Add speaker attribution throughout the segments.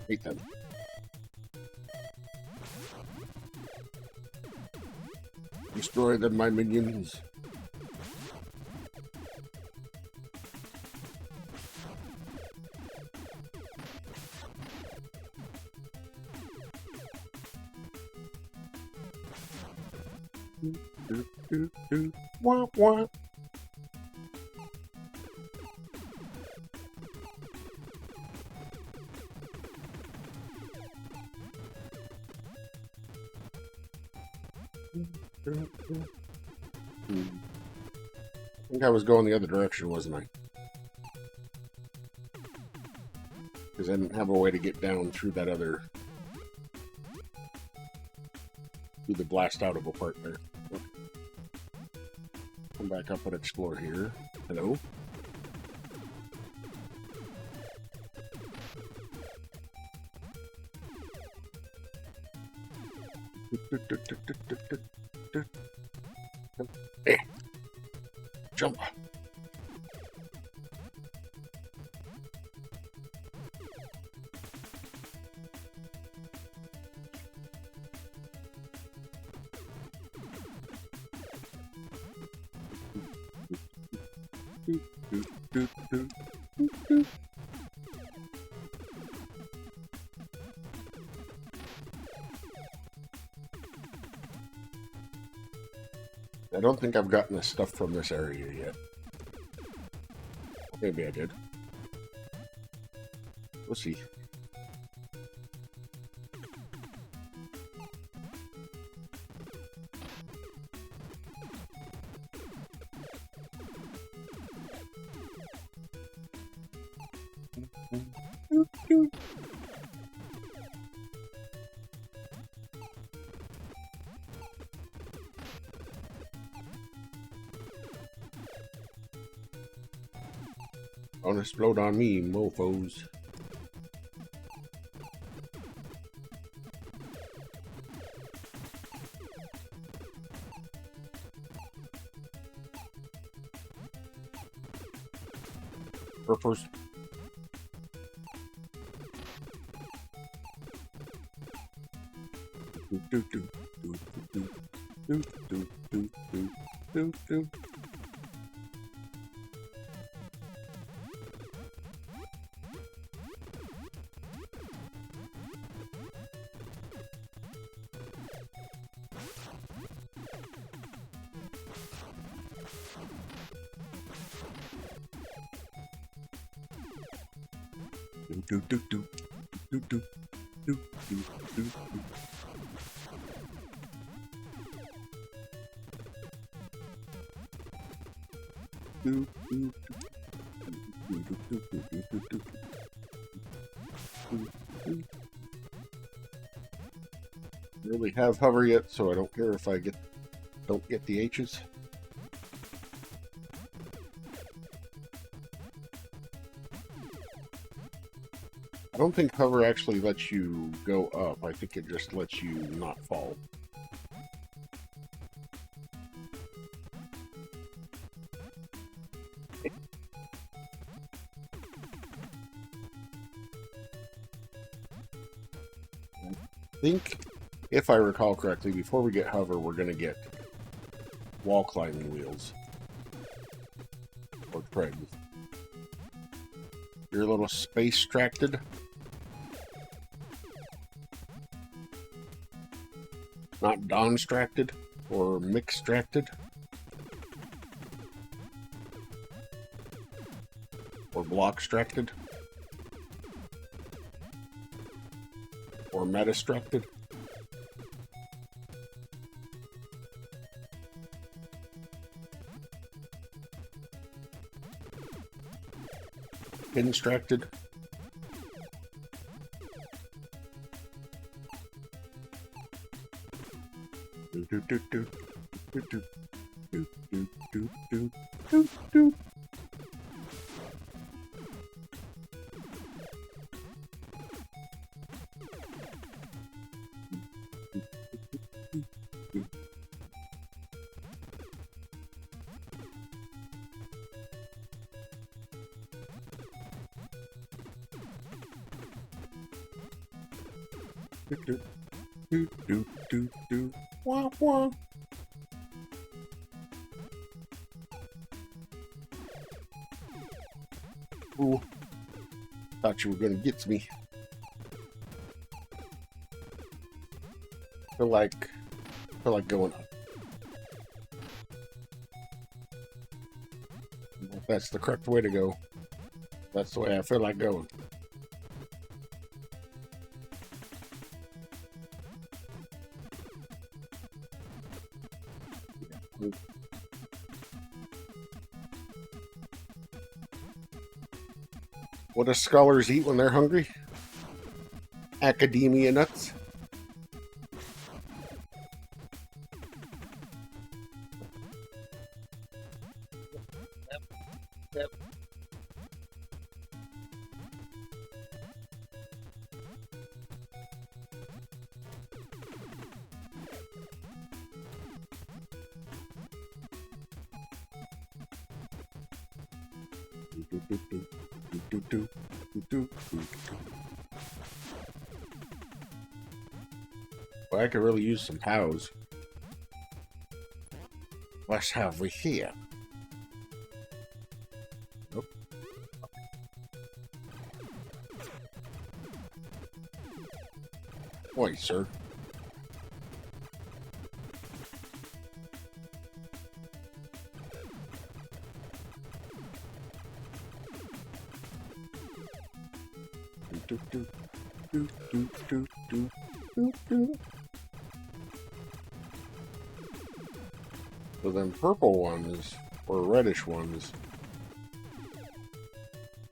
Speaker 1: Hate them. Destroy them, my minions. Wah, wah. I think I was going the other direction, wasn't I? Because I didn't have a way to get down through that other... through the blast out of a part there. Okay. Come back up and explore here. Hello? Hey! Jump! I don't think I've gotten the stuff from this area yet. Maybe I did. We'll see. Don't explode on me, mofos. First. Really have hover yet, so I don't care if I don't get the H's. I don't think hover actually lets you go up. I think it just lets you not fall. I think, if I recall correctly, before we get hover, we're going to get wall climbing wheels. Or treads. You're a little space-tracted. Not Don-stracted or mix-tracted. Or block-stracted. Or meta-stracted. Pin-stracted. Do, do, do, do, do, do. Wah, wah. Ooh. Thought you were gonna get me. Feel like going up. If that's the correct way to go. That's the way I feel like going. What do scholars eat when they're hungry? Academia nuts. Yep. Well, I could really use some pows. What have we here? Nope. Oi, sir. Do, do, do, do, do, do, do, do. So then purple ones, or reddish ones,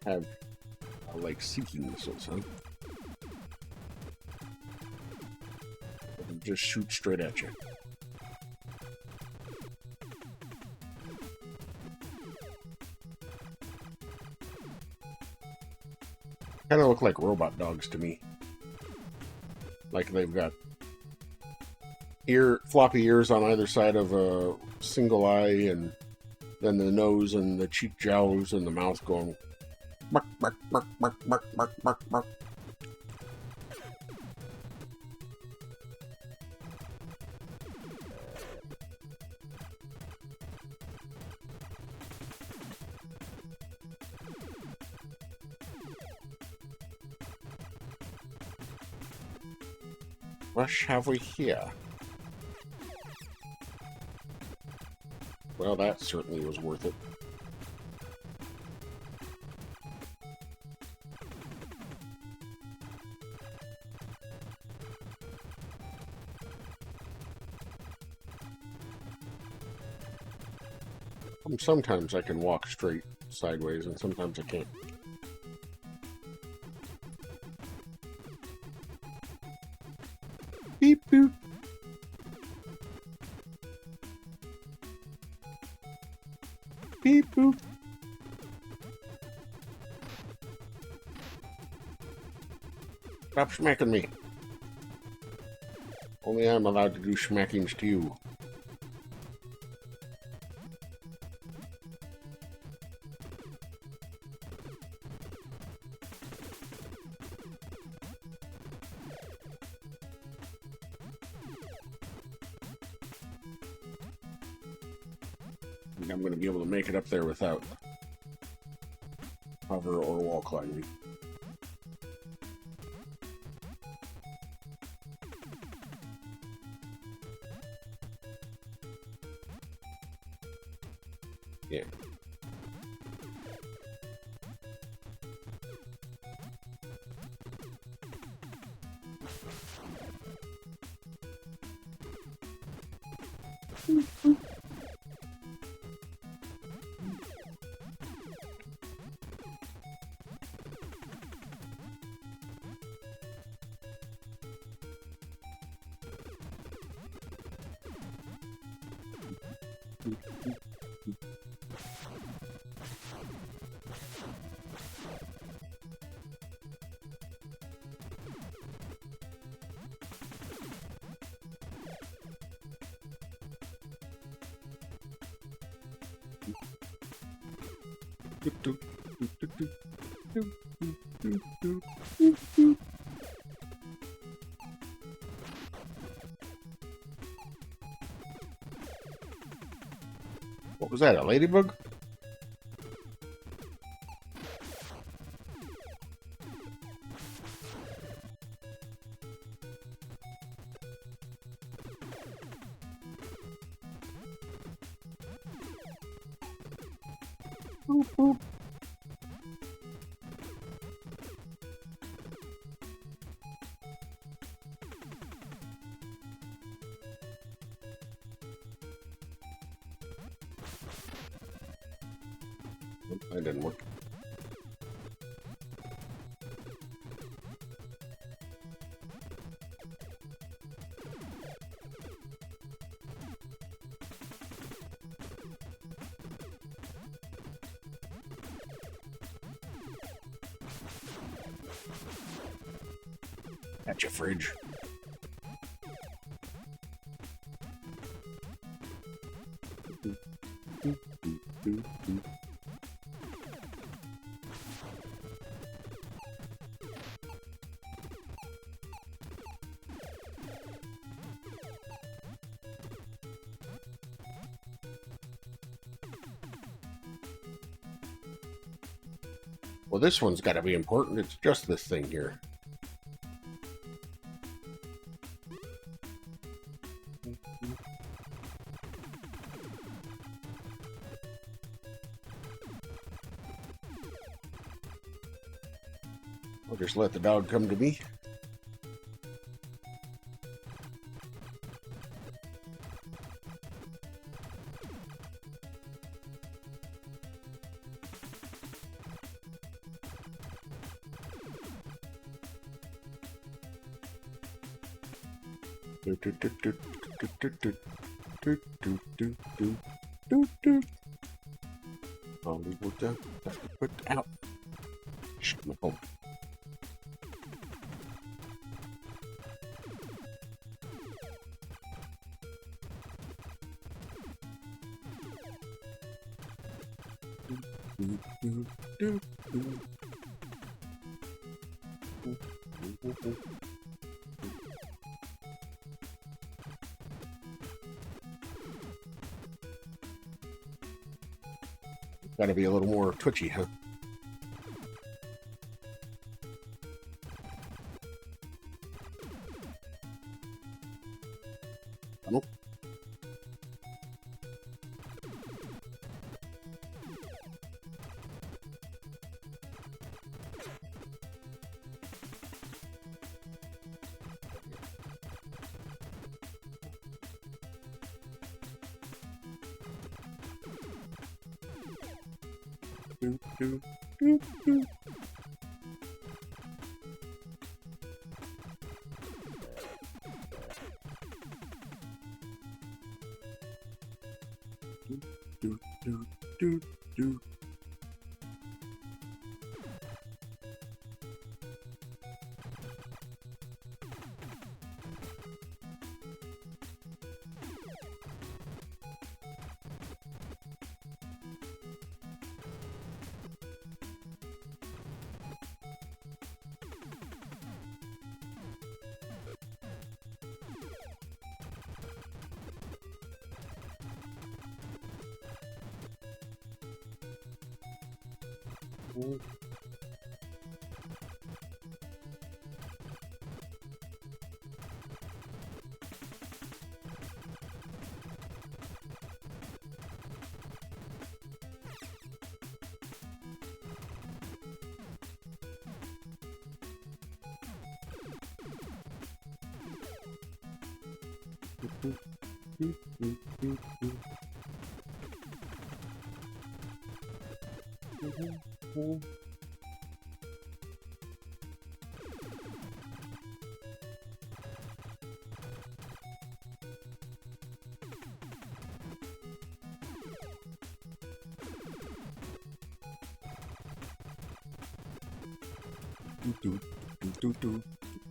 Speaker 1: have like seeking missiles, huh? And just shoot straight at you. Kind of look like robot dogs to me. Like they've got floppy ears on either side of a single eye, and then the nose and the cheek jowls and the mouth going bark, bark, bark, bark, bark, bark, bark, bark. What have we here? Well, that certainly was worth it. Sometimes I can walk straight sideways, and sometimes I can't. Beep boop. Beep boop. Stop smacking me. Only I'm allowed to do smackings to you. I'm going to be able to make it up there without hover or wall climbing. Yeah. What was that, a ladybug? Boop, boop. That didn't work. At your fridge. Well, this one's got to be important. It's just this thing here. I'll just let the dog come to me. Hollywood, have to put out. Shut my phone. Gotta be a little more twitchy, huh? Nope. Do, do, do, do.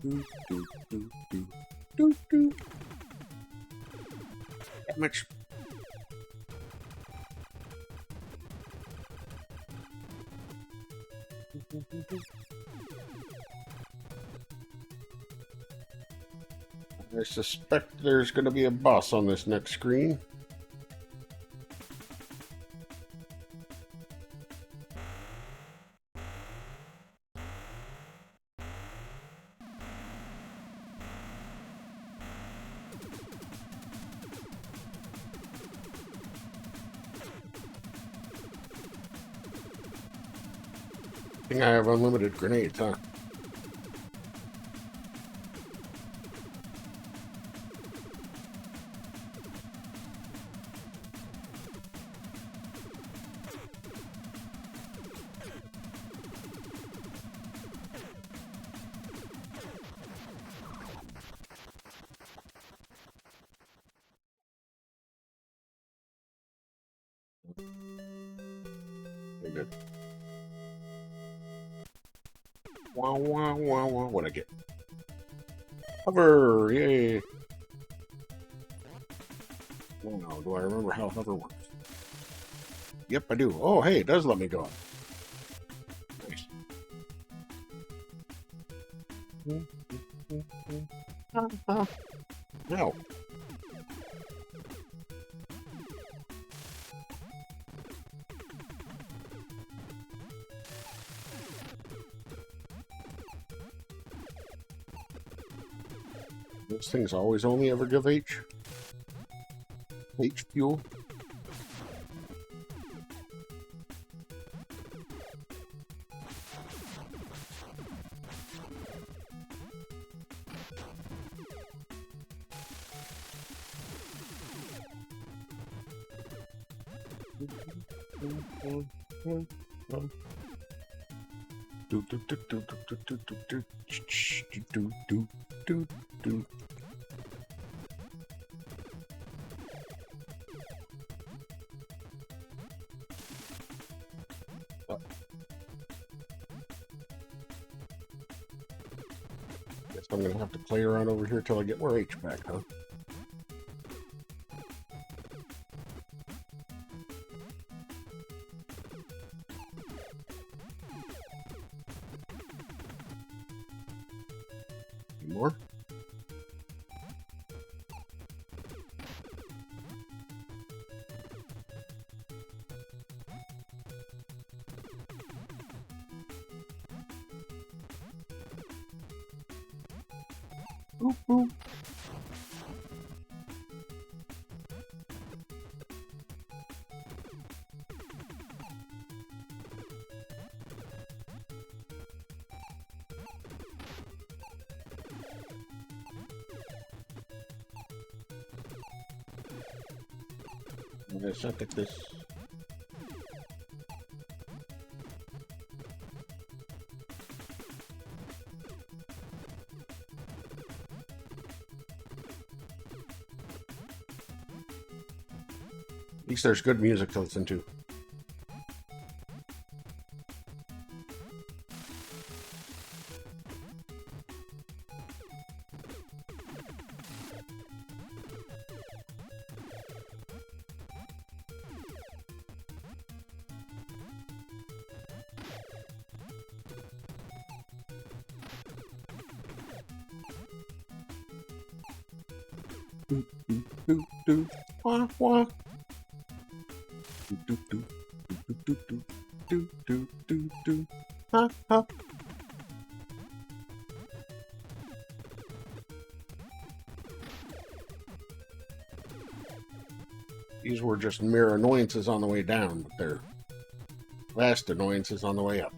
Speaker 1: Do, do, do, do. That much. I suspect there's going to be a boss on this next screen. I think I have unlimited grenades, huh? Very good. Wah, wah, wah, wah. What'd I get? Hover! Yay! Wow, do I remember how hover works? Yep, I do. Oh, hey, it does let me go up. Nice. No. Those things always only ever give H fuel. Guess I'm gonna have to play around over here till I get more H back, huh? Any more? Boop, boop. I'm gonna suck at this. At least there's good music to listen to. Do, do, do, do. Wah, wah. Do, do, do. Do, do, do, do, do, do, do. Ha, ha. These were just mere annoyances on the way down, but they're vast annoyances on the way up.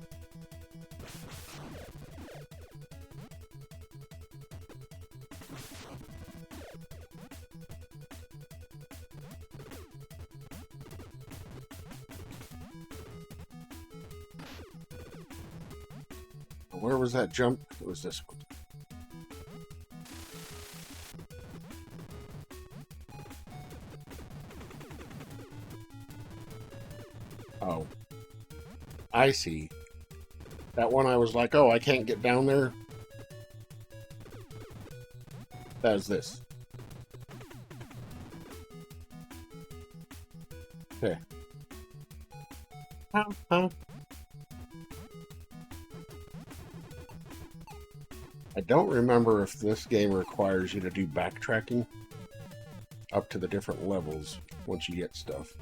Speaker 1: Where was that jump? It was this one. Oh. I see. That one I was like, oh, I can't get down there. That is this. Okay. I don't remember if this game requires you to do backtracking up to the different levels once you get stuff.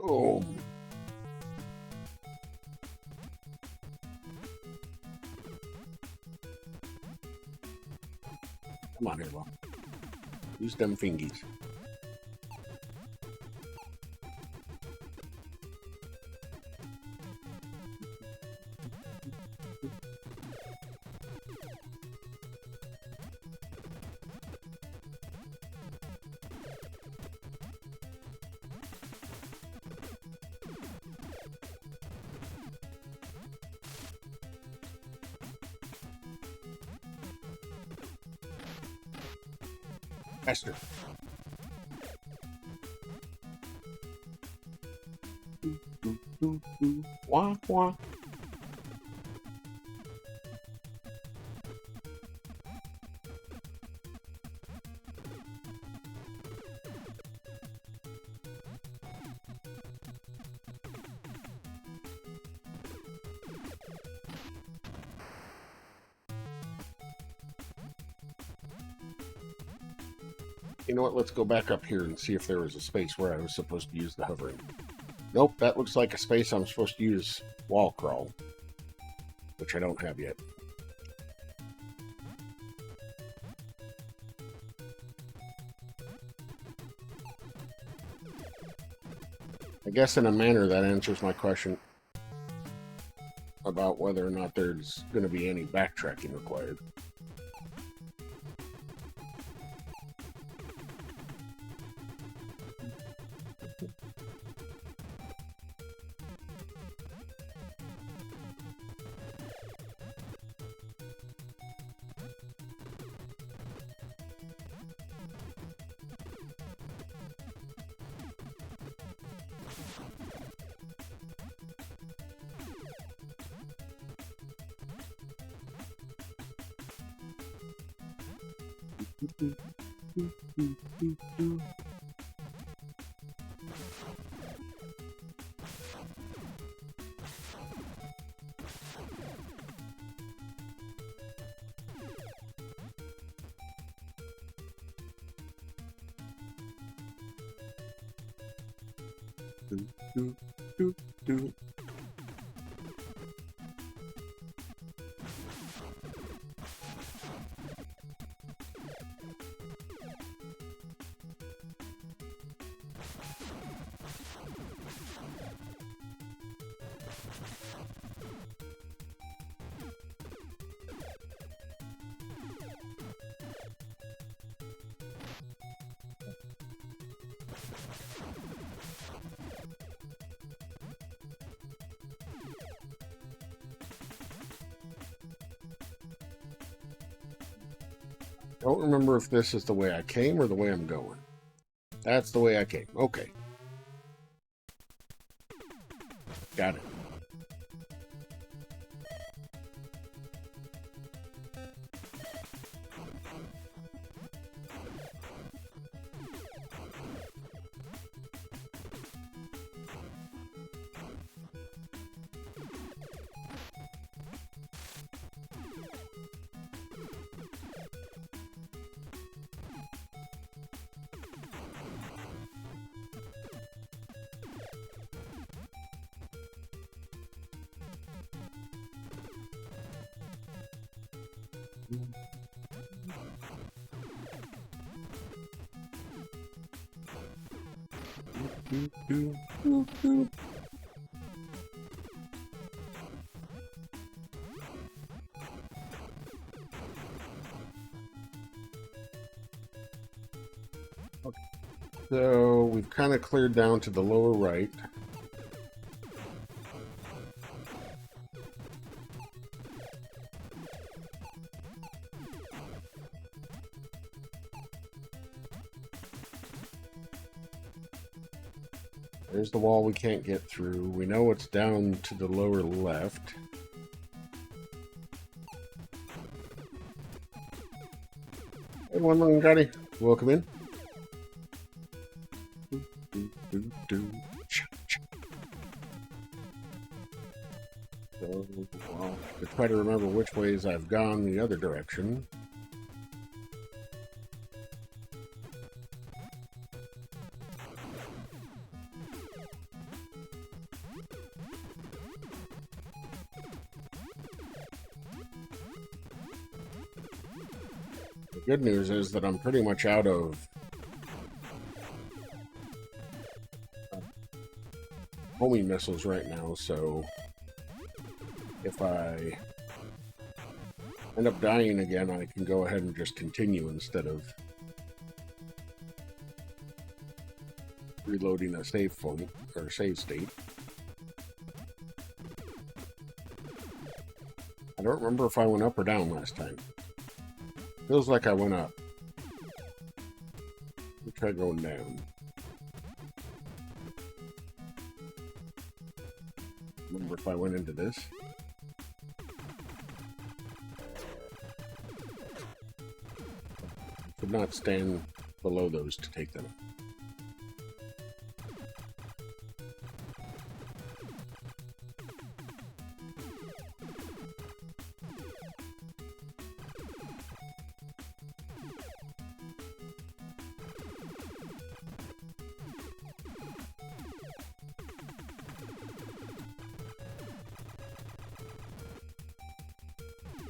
Speaker 1: Oh. Come on, HerrBawl. Use them fingies. Faster. Wah, wah. You know what? Let's go back up here and see if there was a space where I was supposed to use the hovering. Nope, that looks like a space I'm supposed to use wall crawl, which I don't have yet. I guess in a manner that answers my question about whether or not there's going to be any backtracking required. Don't remember if this is the way I came or the way I'm going. That's the way I came. Okay. Got it. Okay. So we've kind of cleared down to the lower right. There's the wall we can't get through. We know it's down to the lower left. Hey, one little guy. Welcome in. So, well, to try to remember which ways I've gone the other direction. good news is that I'm pretty much out of homing missiles right now, so if I end up dying again, I can go ahead and just continue instead of reloading a save phone or save state. I don't remember if I went up or down last time. Feels like I went up. Let me try going down. Remember if I went into this? I could not stand below those to take them.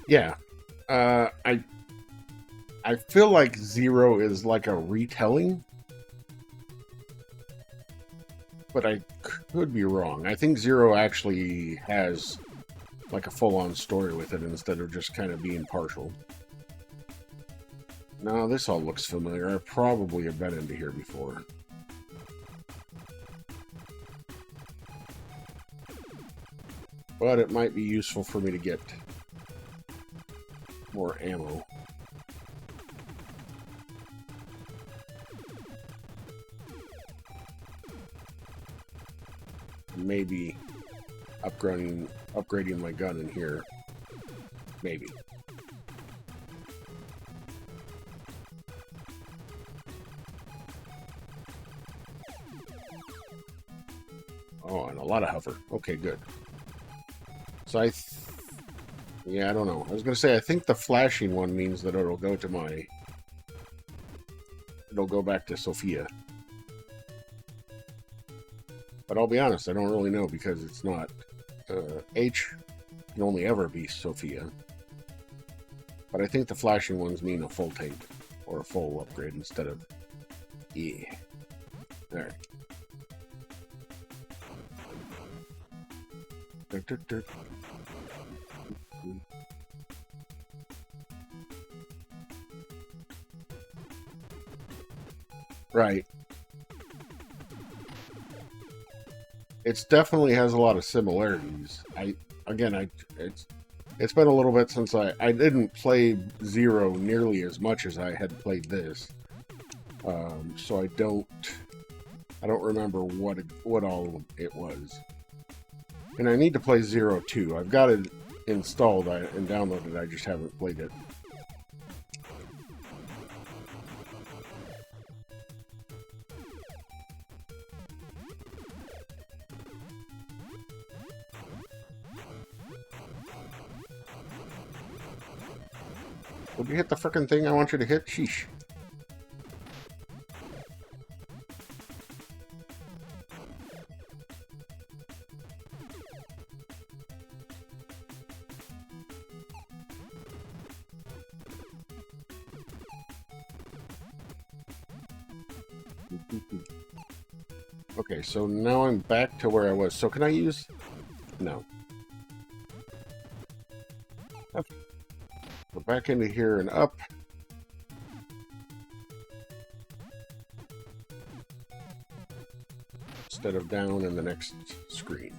Speaker 1: Yeah, I feel like 0 is like a retelling, but I could be wrong. I think 0 actually has like a full-on story with it instead of just kind of being partial. Now this all looks familiar. I probably have been into here before. But it might be useful for me to get more ammo. Maybe upgrading my gun in here. Maybe. Oh, and a lot of hover. Okay, good. So yeah, I don't know. I was going to say, I think the flashing one means that it'll go to it'll go back to Sophia. But I'll be honest, I don't really know because it's not. H can only ever be Sophia. But I think the flashing ones mean a full tank or a full upgrade instead of E. There. Right. It definitely has a lot of similarities. It's been a little bit since I didn't play 0 nearly as much as I had played this, so I don't remember what all it was. And I need to play 0 too. I've got it installed and downloaded. I just haven't played it. Would you hit the frickin' thing I want you to hit? Sheesh. Okay, so now I'm back to where I was. So can I use... No. Okay. Go back into here and up. Instead of down in the next screen.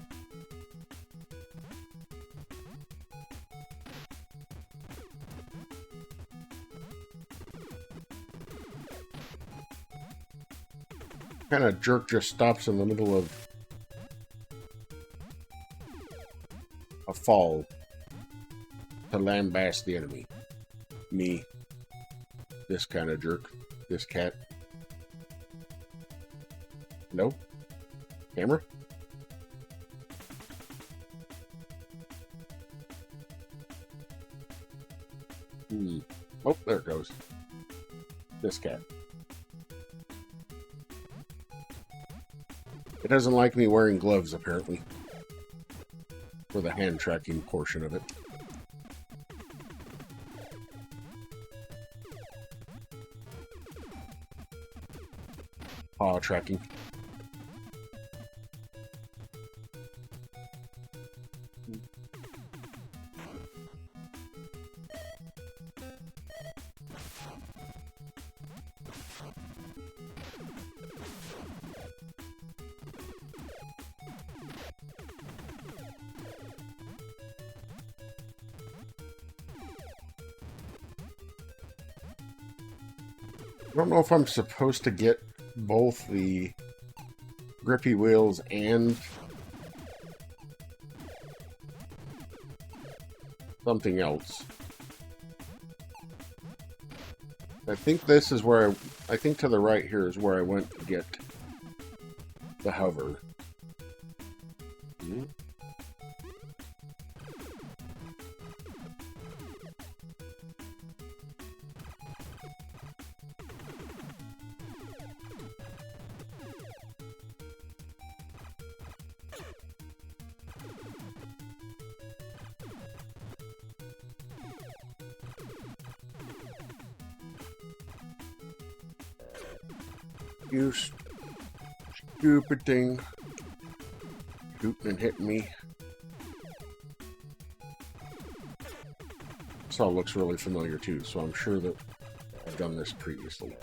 Speaker 1: Kind of jerk just stops in the middle of a fall to lambaste the enemy. Me. This kind of jerk. This cat. No? Camera? Oh, there it goes. This cat. It doesn't like me wearing gloves, apparently. For the hand tracking portion of it. paw tracking. I don't know if I'm supposed to get both the grippy wheels and something else. I think this is where I think to the right here is where I went to get the hover. Hmm. You stupid thing. Shooting and hitting me. This all looks really familiar too, so I'm sure that I've done this previously.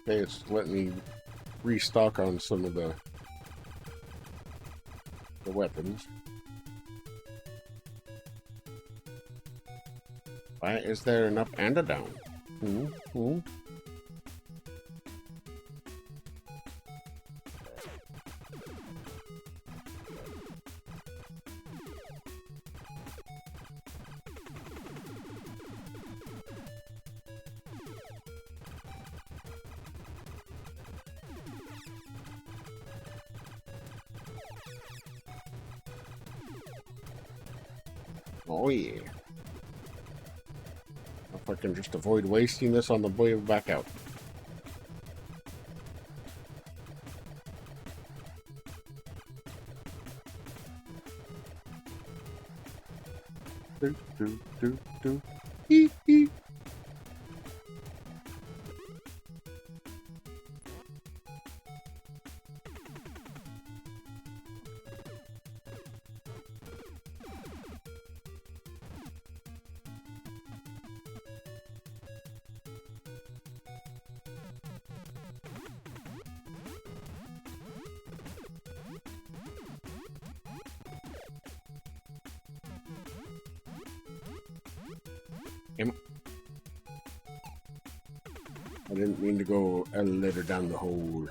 Speaker 1: Okay, it's letting me restock on some of the weapons. Why is there an up and a down? Oh yeah. If I can just avoid wasting this on the way back out. Do, do, do, do. Hee, hee. I didn't mean to go a little down the hole.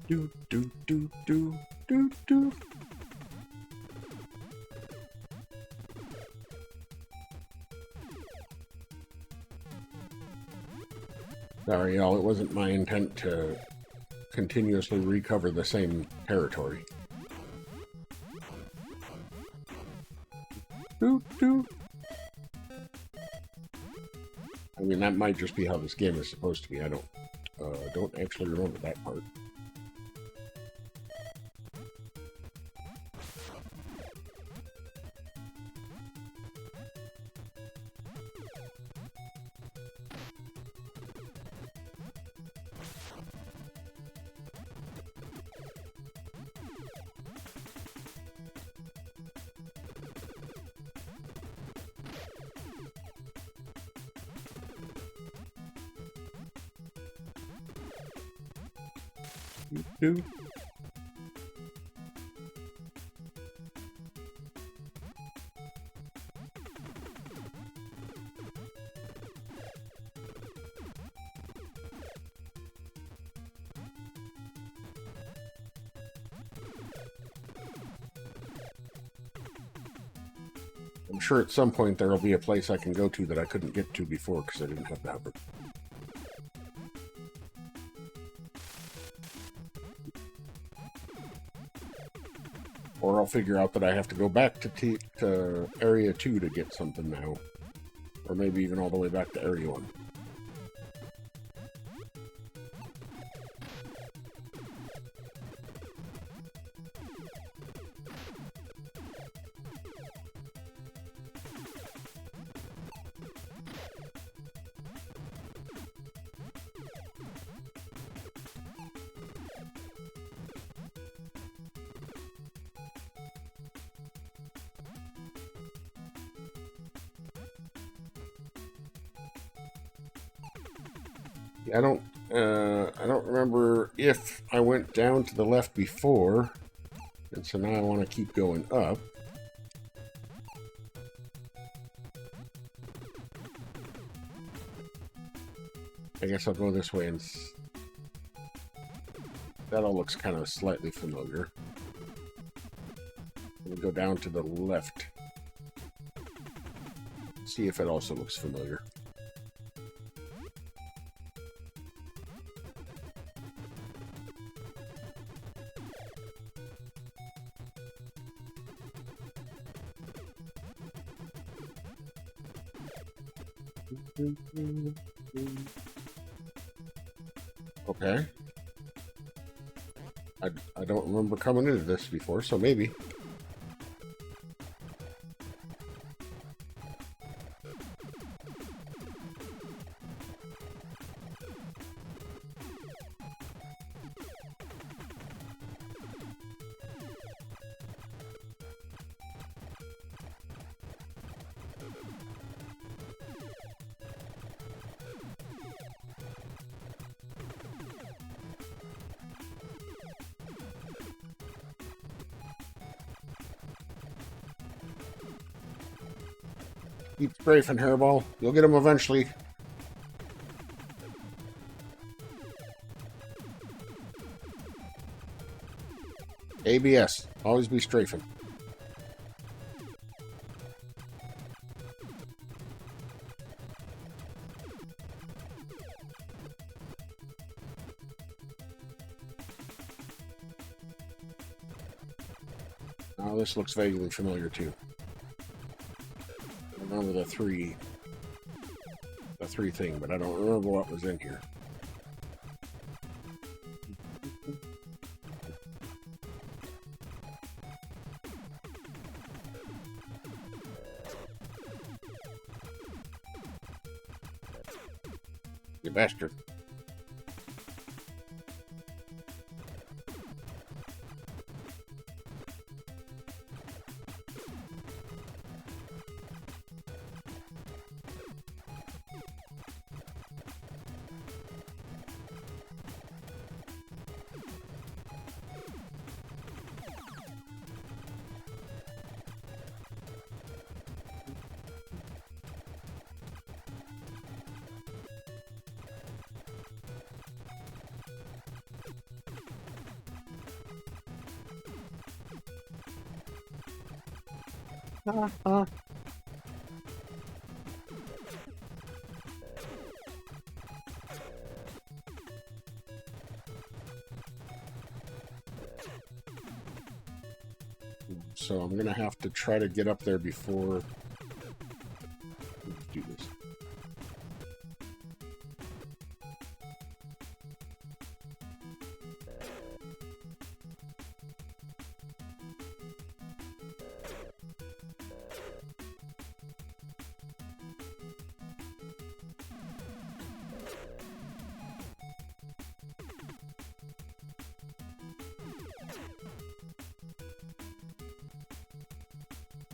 Speaker 1: Do, do, do, do, do, do. Sorry, y'all, it wasn't my intent to continuously recover the same territory. Do, do. I mean, that might just be how this game is supposed to be. I don't actually remember that part. Do. I'm sure at some point there will be a place I can go to that I couldn't get to before because I didn't have the hover. Or I'll figure out that I have to go back to Area 2 to get something now. Or maybe even all the way back to Area 1. I don't remember if I went down to the left before, and so now I want to keep going up. I guess I'll go this way, and that all looks kind of slightly familiar. We'll go down to the left. See if it also looks familiar. Okay. I don't remember coming into this before, so maybe. Keep strafing, HerrBawl. You'll get him eventually. ABS. Always be strafing. Oh, this looks vaguely familiar too. I remember the three thing, but I don't remember what was in here. You bastard. So I'm gonna have to try to get up there before. Let's do this.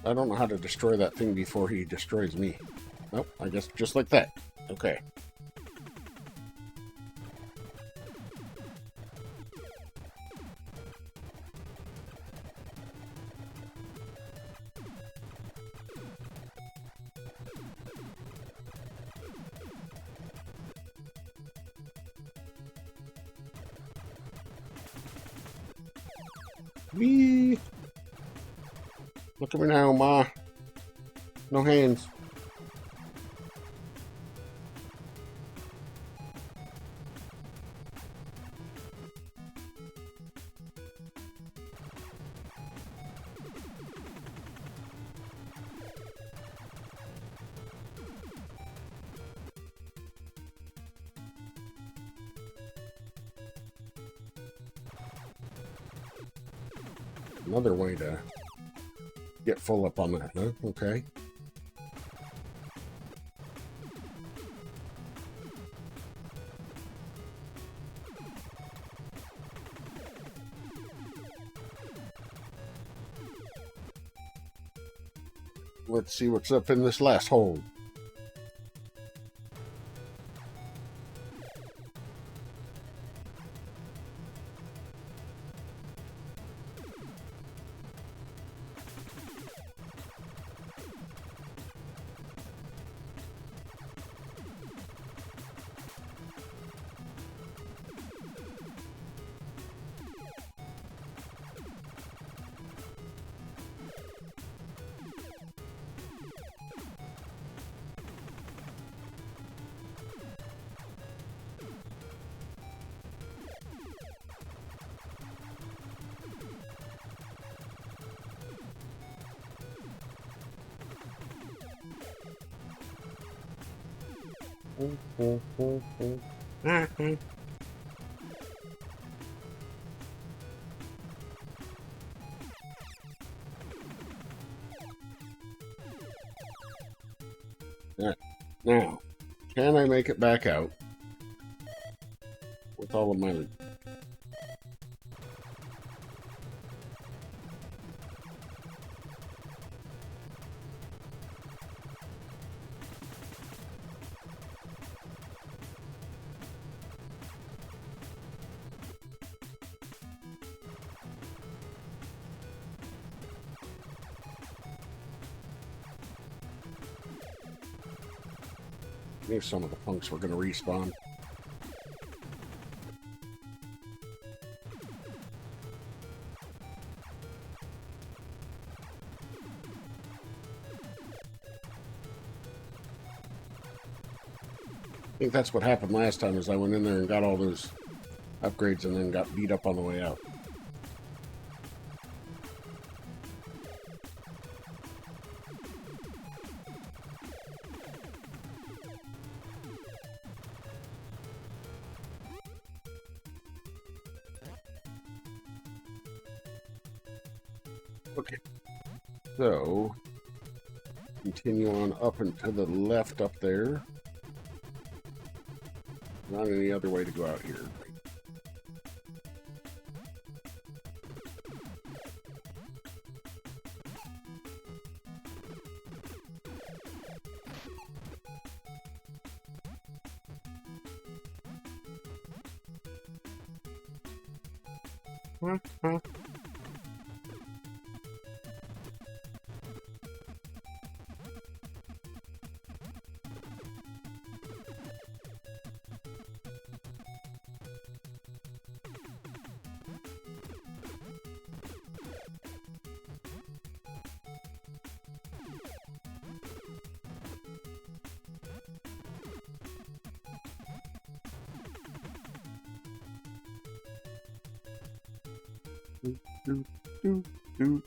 Speaker 1: I don't know how to destroy that thing before he destroys me. Nope, I guess just like that. Okay. Wee! Look at me now, Ma. No hands. Another way to get full up on that, huh? Okay. Let's see what's up in this last hole. Now, can I make it back out with all of my loot? Maybe some of the punks were going to respawn. I think that's what happened last time, is I went in there and got all those upgrades and then got beat up on the way out. Okay, so continue on up and to the left up there. Not any other way to go out here.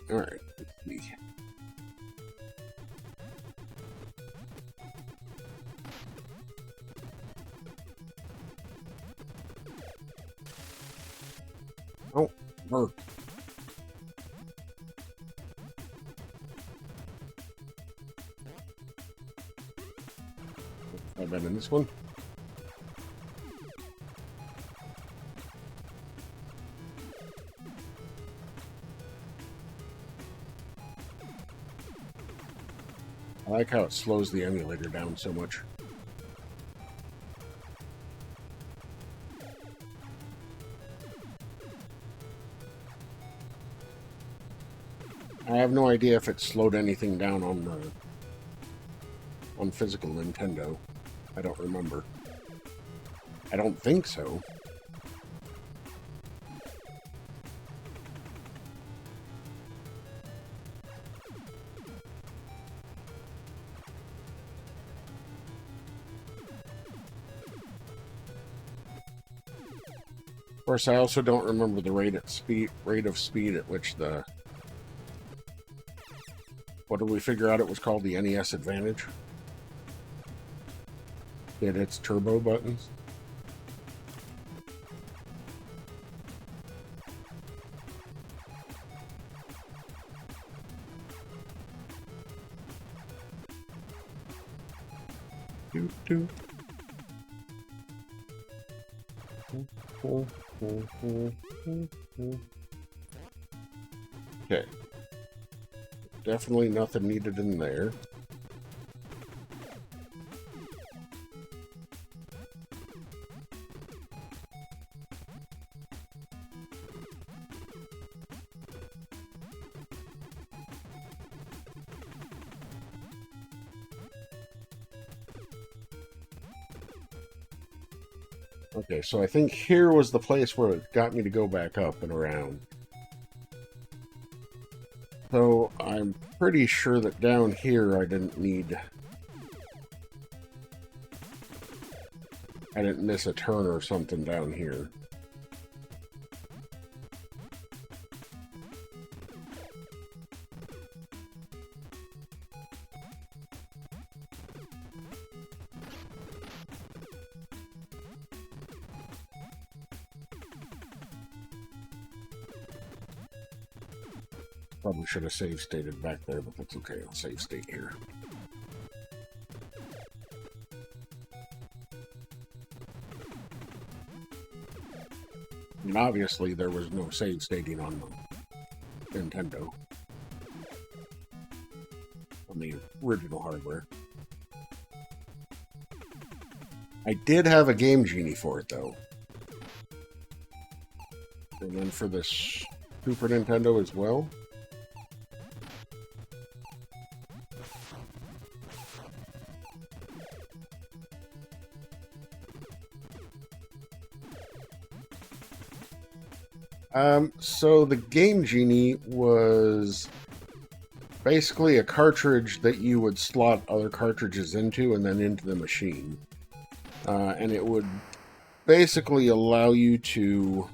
Speaker 1: All right, let's see. Oh, bird. I bet in this one. I like how it slows the emulator down so much. I have no idea if it slowed anything down on physical Nintendo. I don't remember. I don't think so. course, I also don't remember the rate of speed at which the... What did we figure out it was called? The NES Advantage? It hits turbo buttons. Doot, doot. Okay. Definitely nothing needed in there. Okay, so I think here was the place where it got me to go back up and around. So I'm pretty sure that down here I didn't miss a turn or something down here. Probably should have save stated back there, but that's okay. I'll save state here. And obviously there was no save stating on the Nintendo. On the original hardware. I did have a Game Genie for it, though. And then for the Super Nintendo as well. So the Game Genie was basically a cartridge that you would slot other cartridges into and then into the machine. And it would basically allow you to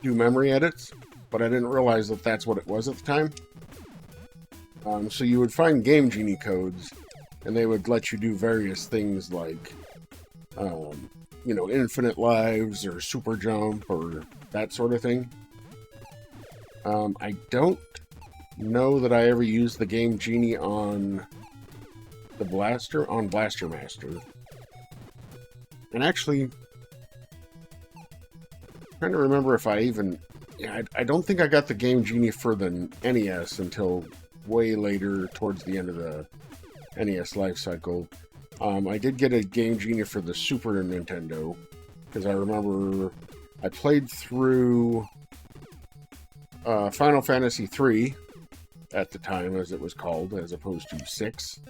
Speaker 1: do memory edits, but I didn't realize that that's what it was at the time. So you would find Game Genie codes, and they would let you do various things like, you know, infinite lives or super jump or that sort of thing. I don't know that I ever used the Game Genie on the Blaster Master. And actually, I'm trying to remember if I even... Yeah, I don't think I got the Game Genie for the NES until way later, towards the end of the NES life cycle. I did get a Game Genie for the Super Nintendo, because I remember I played through Final Fantasy III at the time, as it was called, as opposed to 6.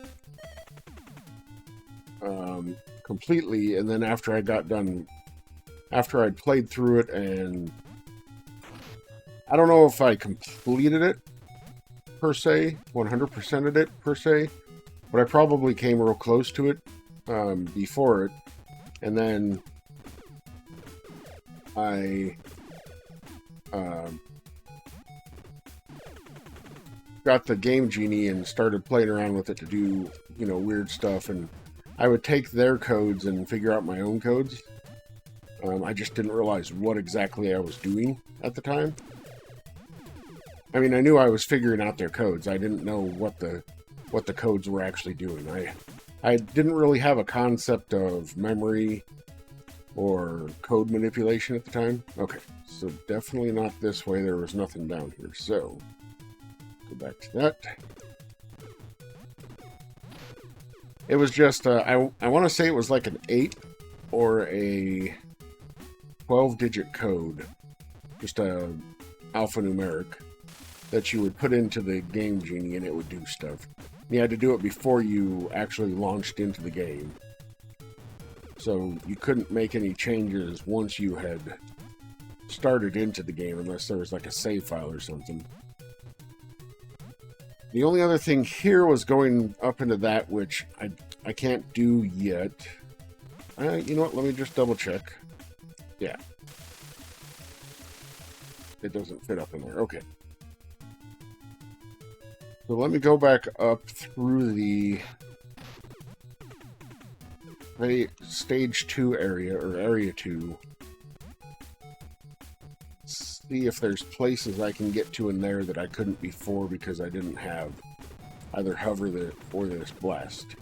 Speaker 1: Completely, and then after I got done, after I'd played through it, and I don't know if I completed it, per se, 100%ed it, per se, but I probably came real close to it before it, and then I got the Game Genie and started playing around with it to do, you know, weird stuff, and I would take their codes and figure out my own codes. I just didn't realize what exactly I was doing at the time. I mean, I knew I was figuring out their codes. I didn't know what the codes were actually doing. I didn't really have a concept of memory or code manipulation at the time. Okay, so definitely not this way. There was nothing down here. So, go back to that. It was just, I want to say it was like an 8 or a 12-digit code. Just a alphanumeric that you would put into the Game Genie and it would do stuff. You had to do it before you actually launched into the game. So you couldn't make any changes once you had started into the game unless there was like a save file or something. The only other thing here was going up into that, which I can't do yet. You know what? Let me just double check. Yeah. It doesn't fit up in there. Okay. So let me go back up through the stage 2 area, or area 2. See if there's places I can get to in there that I couldn't before because I didn't have either hover or this blast.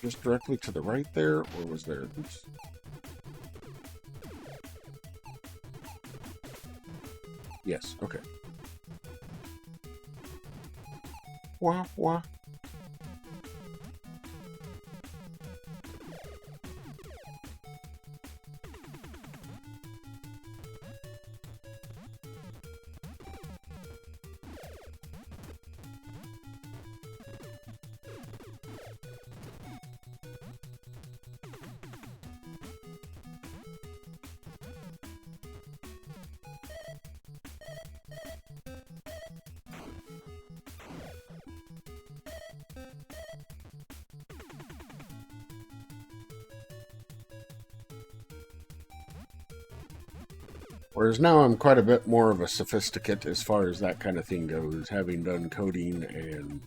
Speaker 1: Just directly to the right there, or was there? Oops. Yes, okay. Wah, wah. Whereas now I'm quite a bit more of a sophisticate as far as that kind of thing goes, having done coding and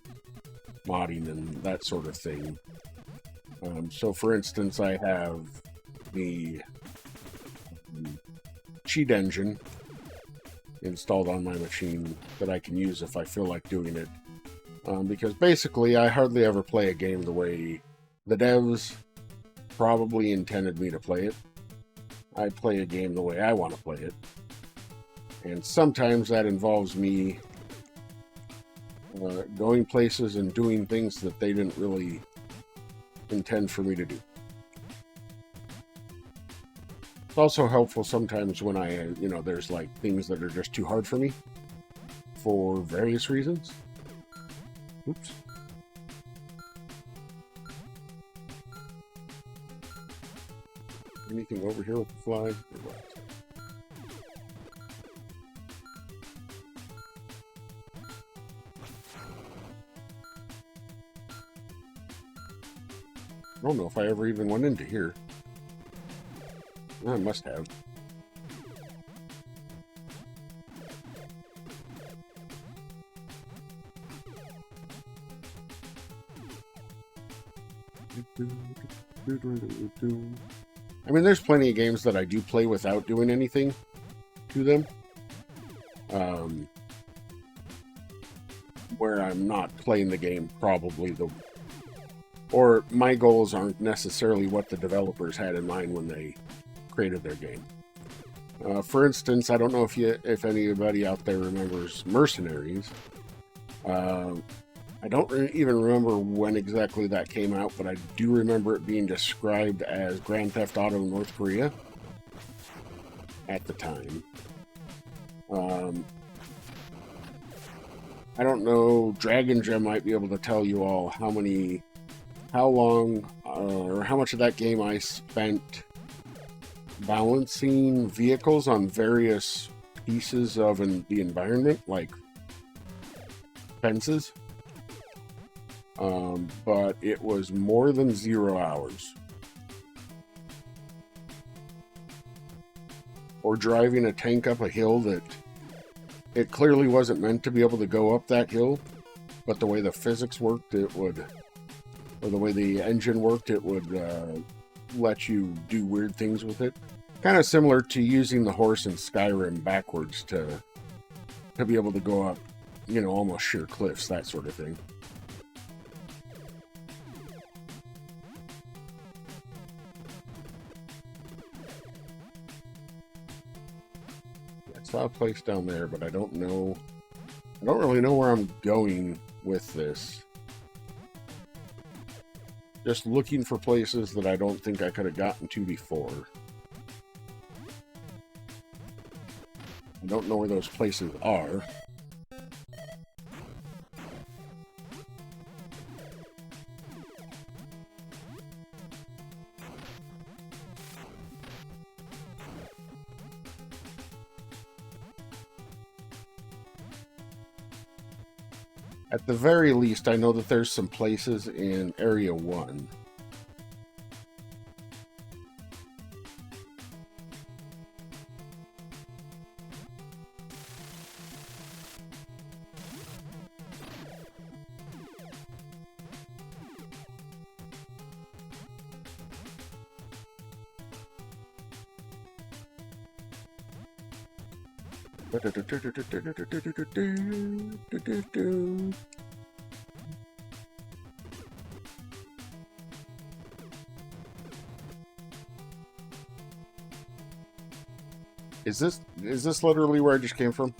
Speaker 1: modding and that sort of thing. So for instance, I have the cheat engine installed on my machine that I can use if I feel like doing it. Because basically I hardly ever play a game the way the devs probably intended me to play it. I play a game the way I want to play it. And sometimes that involves me going places and doing things that they didn't really intend for me to do. It's also helpful sometimes when there's like things that are just too hard for me for various reasons. Oops. Anything over here with the fly? I don't know if I ever even went into here. I must have. I mean, there's plenty of games that I do play without doing anything to them. Where I'm not playing the game or my goals aren't necessarily what the developers had in mind when they created their game. For instance, I don't know if anybody out there remembers Mercenaries. I don't even remember when exactly that came out, but I do remember it being described as Grand Theft Auto North Korea at the time. I don't know, Dragon Gem might be able to tell you all how long, or how much of that game I spent balancing vehicles on various pieces of the environment, like fences. But it was more than 0 hours. Or driving a tank up a hill that it clearly wasn't meant to be able to go up that hill, but the way the physics worked, or the way the engine worked, it would let you do weird things with it. Kind of similar to using the horse in Skyrim backwards to be able to go up, almost sheer cliffs, that sort of thing. Saw a place down there, but I don't really know where I'm going with this. Just looking for places that I don't think I could have gotten to before. I don't know where those places are. At the very least, I know that there's some places in Area 1. Is this literally where I just came from?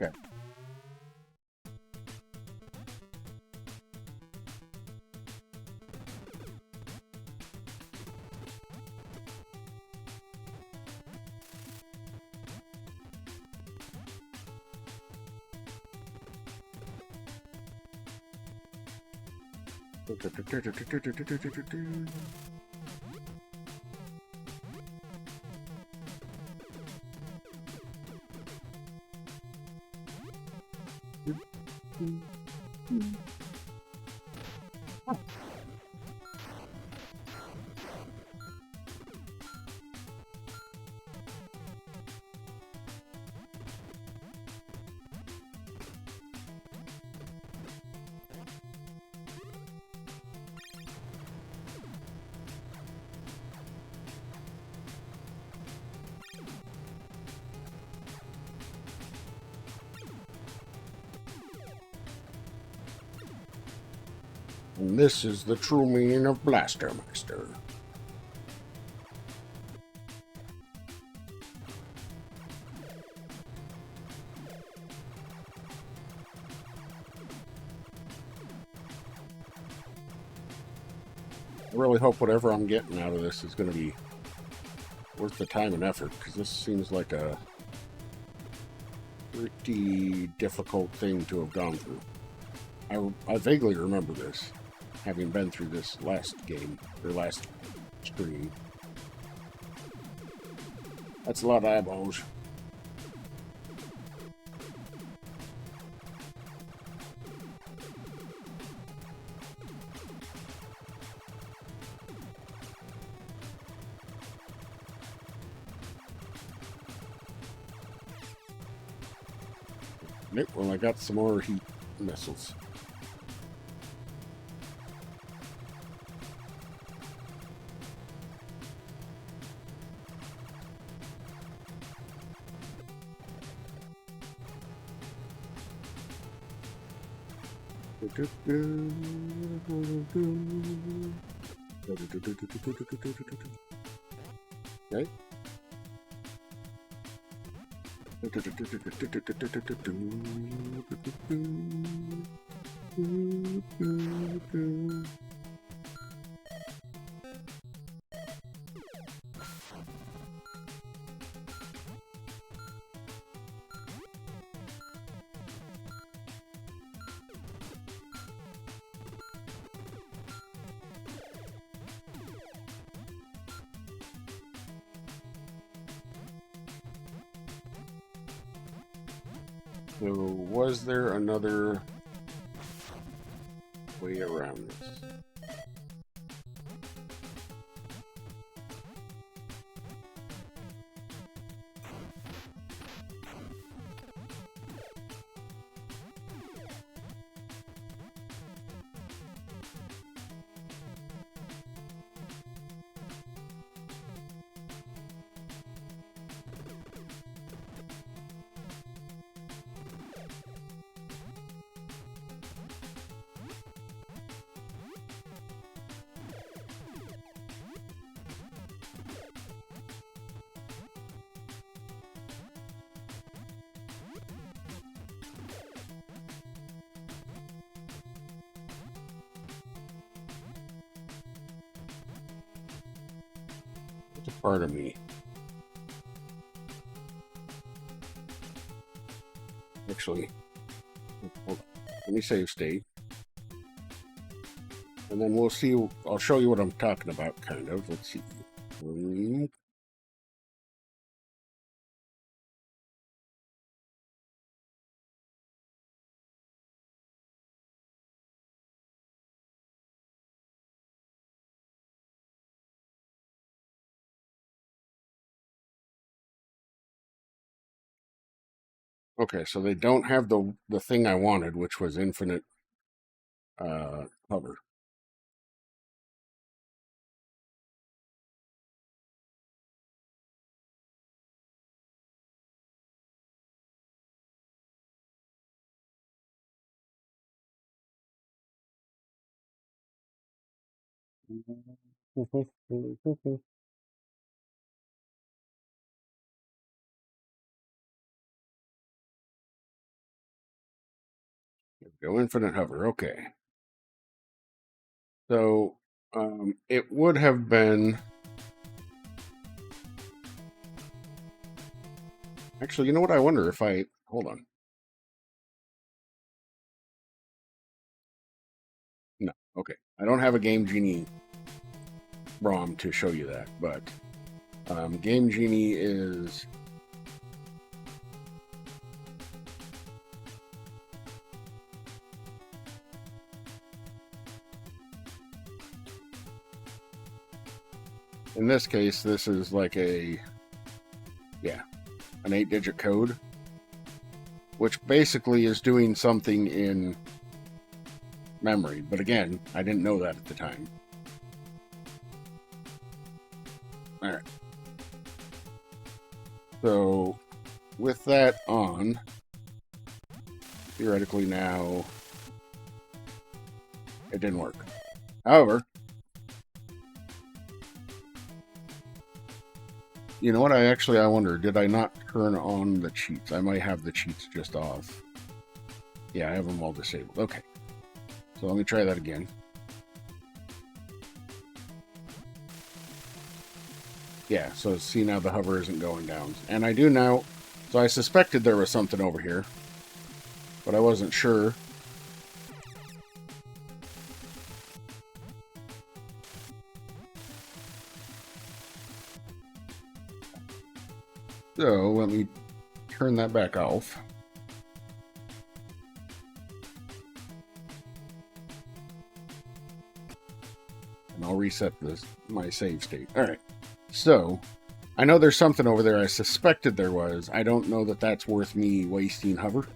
Speaker 1: Okay. And this is the true meaning of Blaster Master. I really hope whatever I'm getting out of this is going to be worth the time and effort, because this seems like a pretty difficult thing to have gone through. I vaguely remember this, having been through this last game, or last stream. That's a lot of eyeballs. Nope, well, I got some more heat missiles. Okay. So, was there another way around this? It's a part of me. Actually, hold on. Let me save state. And then we'll see. I'll show you what I'm talking about, kind of. Let's see. Okay, so they don't have the thing I wanted, which was infinite hover. Go infinite hover. Okay. So it would have been. Actually, you know what? I wonder if I hold on. No. Okay. I don't have a Game Genie ROM to show you that, but Game Genie is. In this case, this is like an 8-digit code, which basically is doing something in memory. But again, I didn't know that at the time. All right. So with that on, theoretically now, it didn't work. However, you know what? I wonder, did I not turn on the cheats? I might have the cheats just off. Yeah, I have them all disabled. Okay. So let me try that again. Yeah, so see now the hover isn't going down. And I do now, so I suspected there was something over here, but I wasn't sure. So let me turn that back off. And I'll reset my save state. All right. So I know there's something over there. I suspected there was. I don't know that that's worth me wasting hover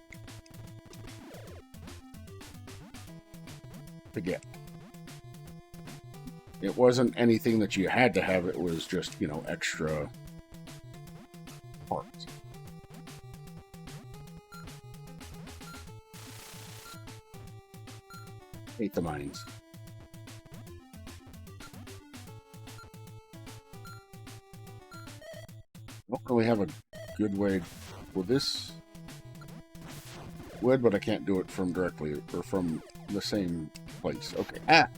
Speaker 1: to get. It wasn't anything that you had to have. It was just, extra parts. Hate the mines. Don't really have a good way. Well, this would, but I can't do it from directly or from the same place. Okay. Ah!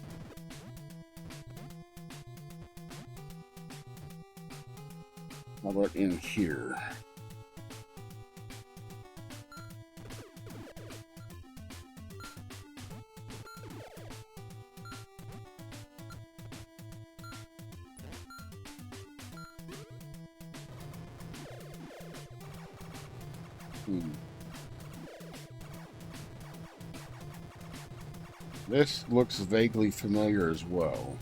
Speaker 1: How about in here? This looks vaguely familiar as well.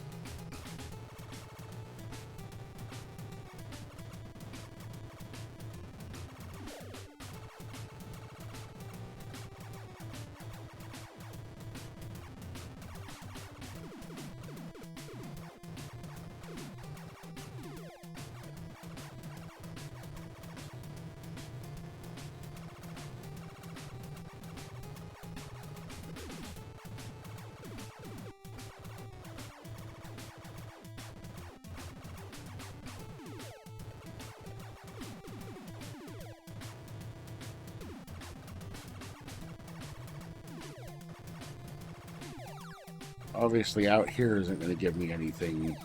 Speaker 1: Obviously out here isn't going to give me anything.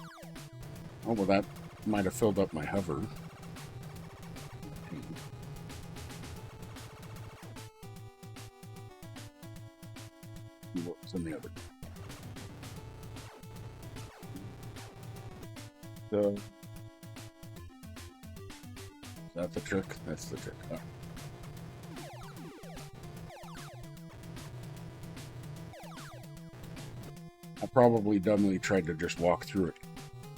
Speaker 1: Oh, well, that might have filled up my hover. What's in the other? So, is that the trick? That's the trick. Oh. I probably dumbly tried to just walk through it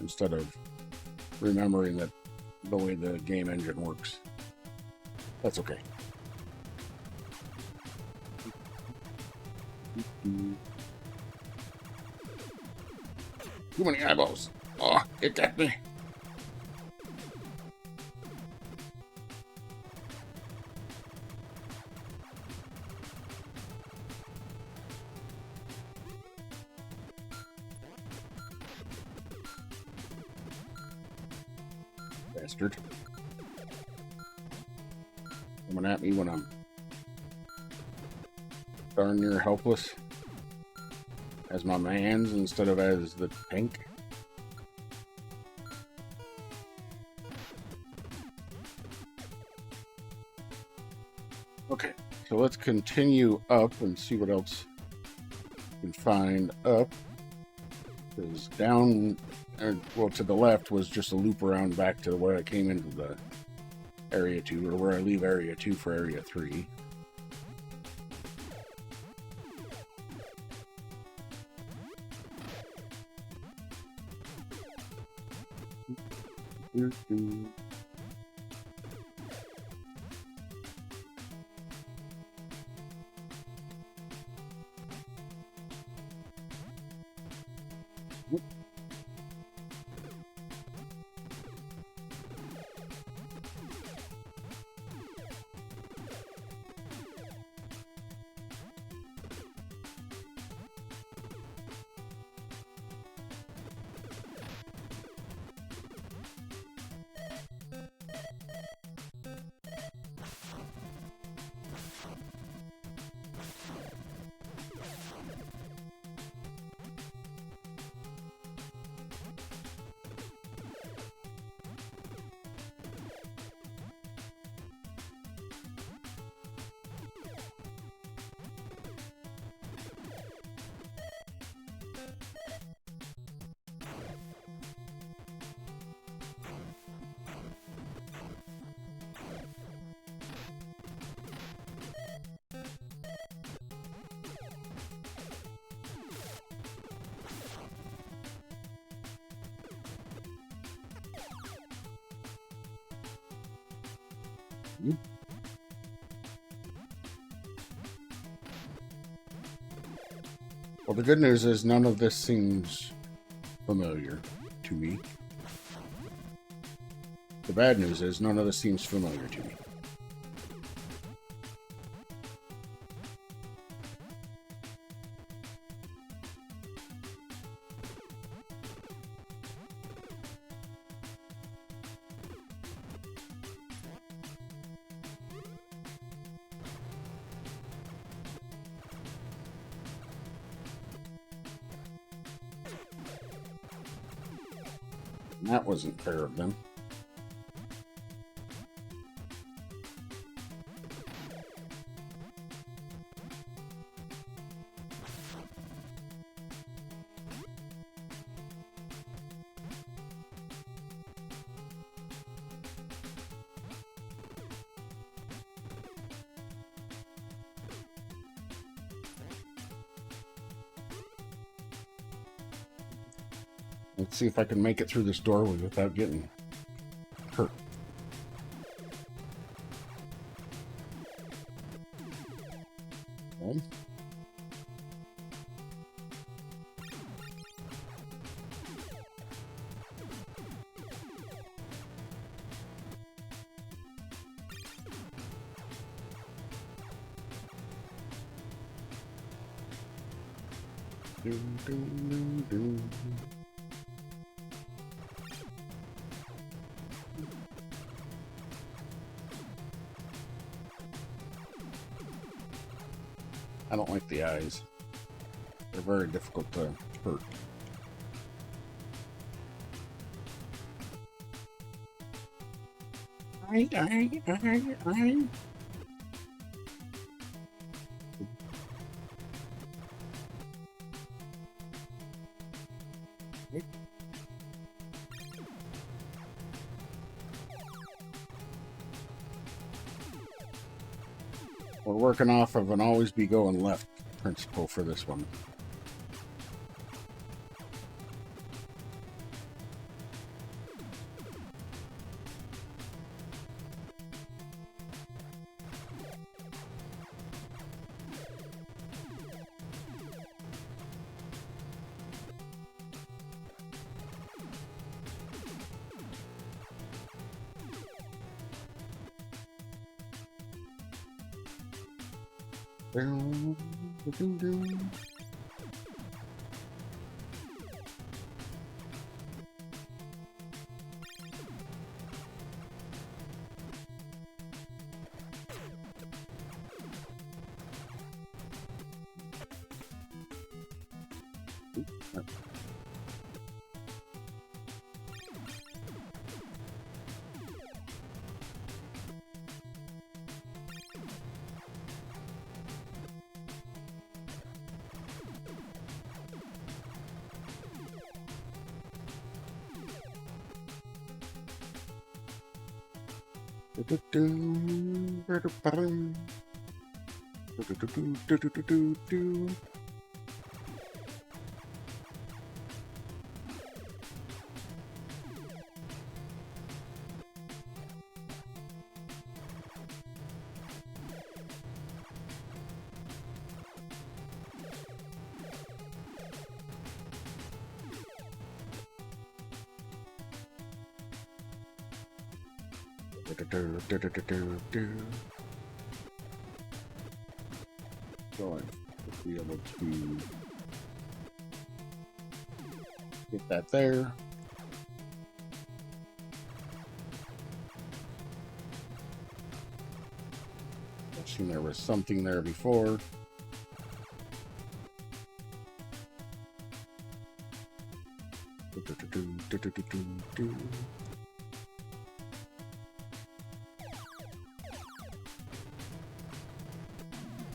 Speaker 1: instead of remembering that the way the game engine works. That's okay. Too many eyeballs. Oh, it got me. Bastard. Coming at me when I'm darn near helpless. As my mans instead of as the tank. Okay, so let's continue up and see what else we can find up. Because down, well, to the left was just a loop around back to where I came into the Area 2, or where I leave Area 2 for Area 3. Well, the good news is none of this seems familiar to me. The bad news is none of this seems familiar to me. That wasn't fair of them. Let's see if I can make it through this doorway without getting hurt. Okay. I don't like the eyes. They're very difficult to hurt. I. We're working off of an always be going left principle for this one. So I be able to get that there. Guessing there was something there before.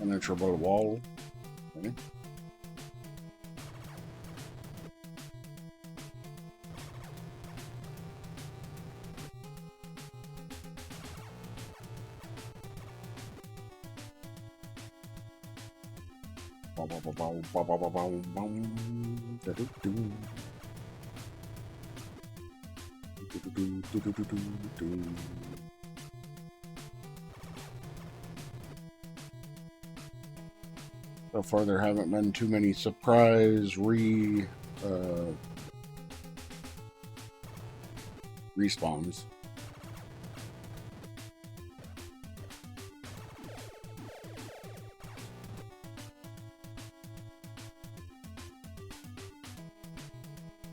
Speaker 1: An HerrBawl wall. Okay. So far, there haven't been too many surprise respawns.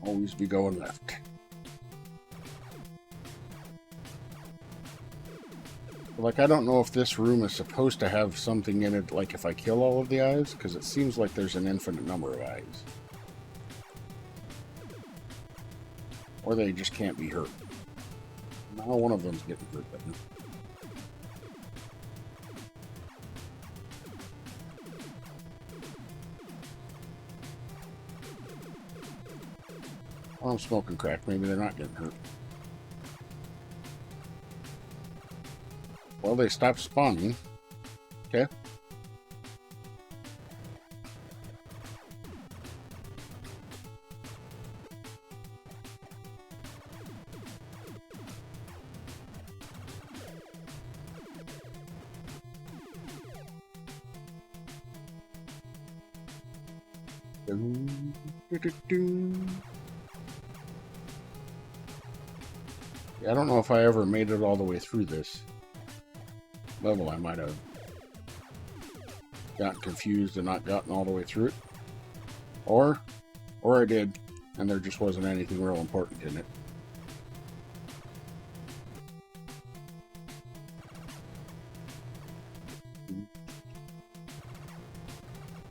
Speaker 1: Always be going left. Like, I don't know if this room is supposed to have something in it, like if I kill all of the eyes, because it seems like there's an infinite number of eyes. Or they just can't be hurt. Now one of them's getting hurt, but well, I'm smoking crack. Maybe they're not getting hurt. Well, they stopped spawning. Okay. Yeah, I don't know if I ever made it all the way through this level. I might have gotten confused and not gotten all the way through it. Or I did, and there just wasn't anything real important in it.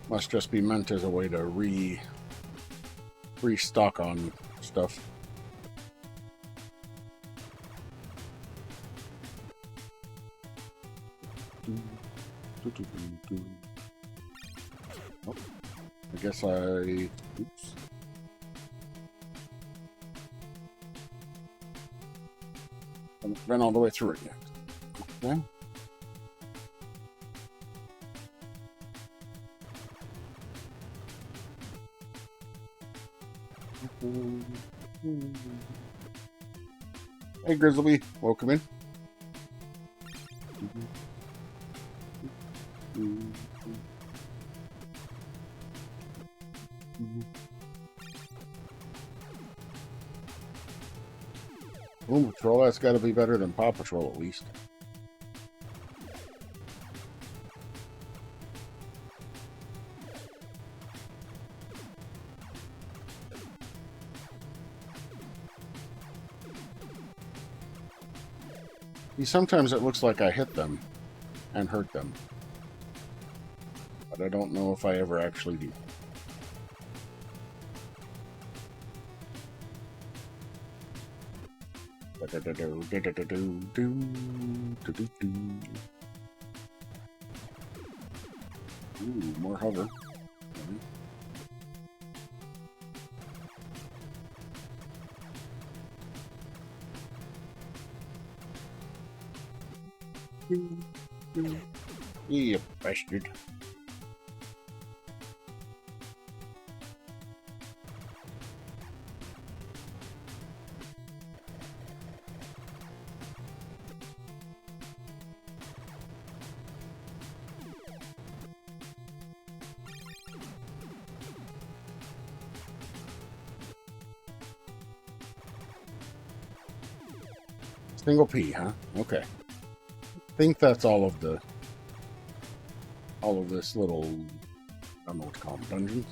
Speaker 1: Must just be meant as a way to restock on stuff. Oh, I guess oops. I haven't been all the way through it yet. Okay. Hey, Grizzly, welcome in. Boom Patrol, that's got to be better than Paw Patrol at least. Sometimes it looks like I hit them and hurt them, but I don't know if I ever actually do. Ooh, more hover. You bastard. Single P, huh? Okay. I think that's all of this little, I don't know what to call them, dungeons.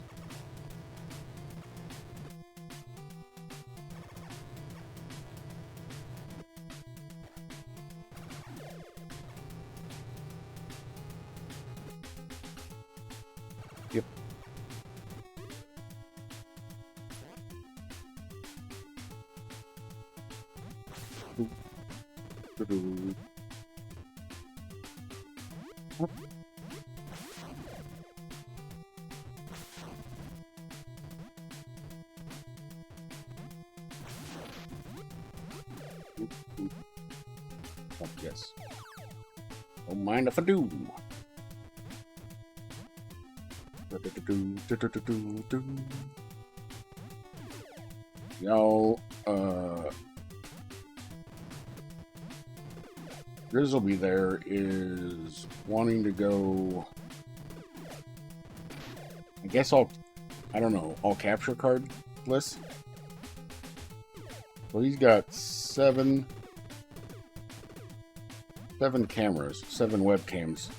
Speaker 1: Yep. Oh, yes. Don't mind if I do. Y'all, Grizzleby there is wanting to go. I guess I don't know, all capture card lists. Well, he's got seven cameras, 7 webcams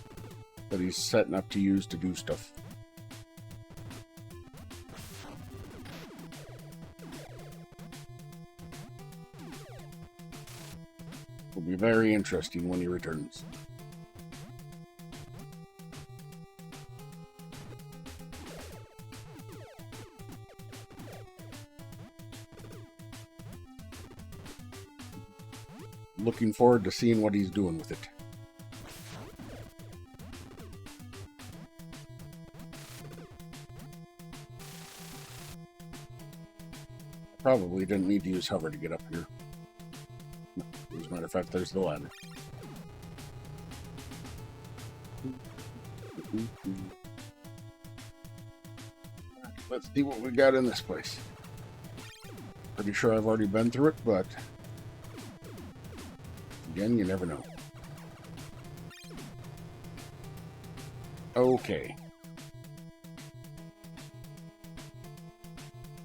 Speaker 1: that he's setting up to use to do stuff. Will be very interesting when he returns. Looking forward to seeing what he's doing with it. Probably didn't need to use hover to get up here. As a matter of fact, there's the ladder. Let's see what we got in this place. Pretty sure I've already been through it, but again, you never know. Okay.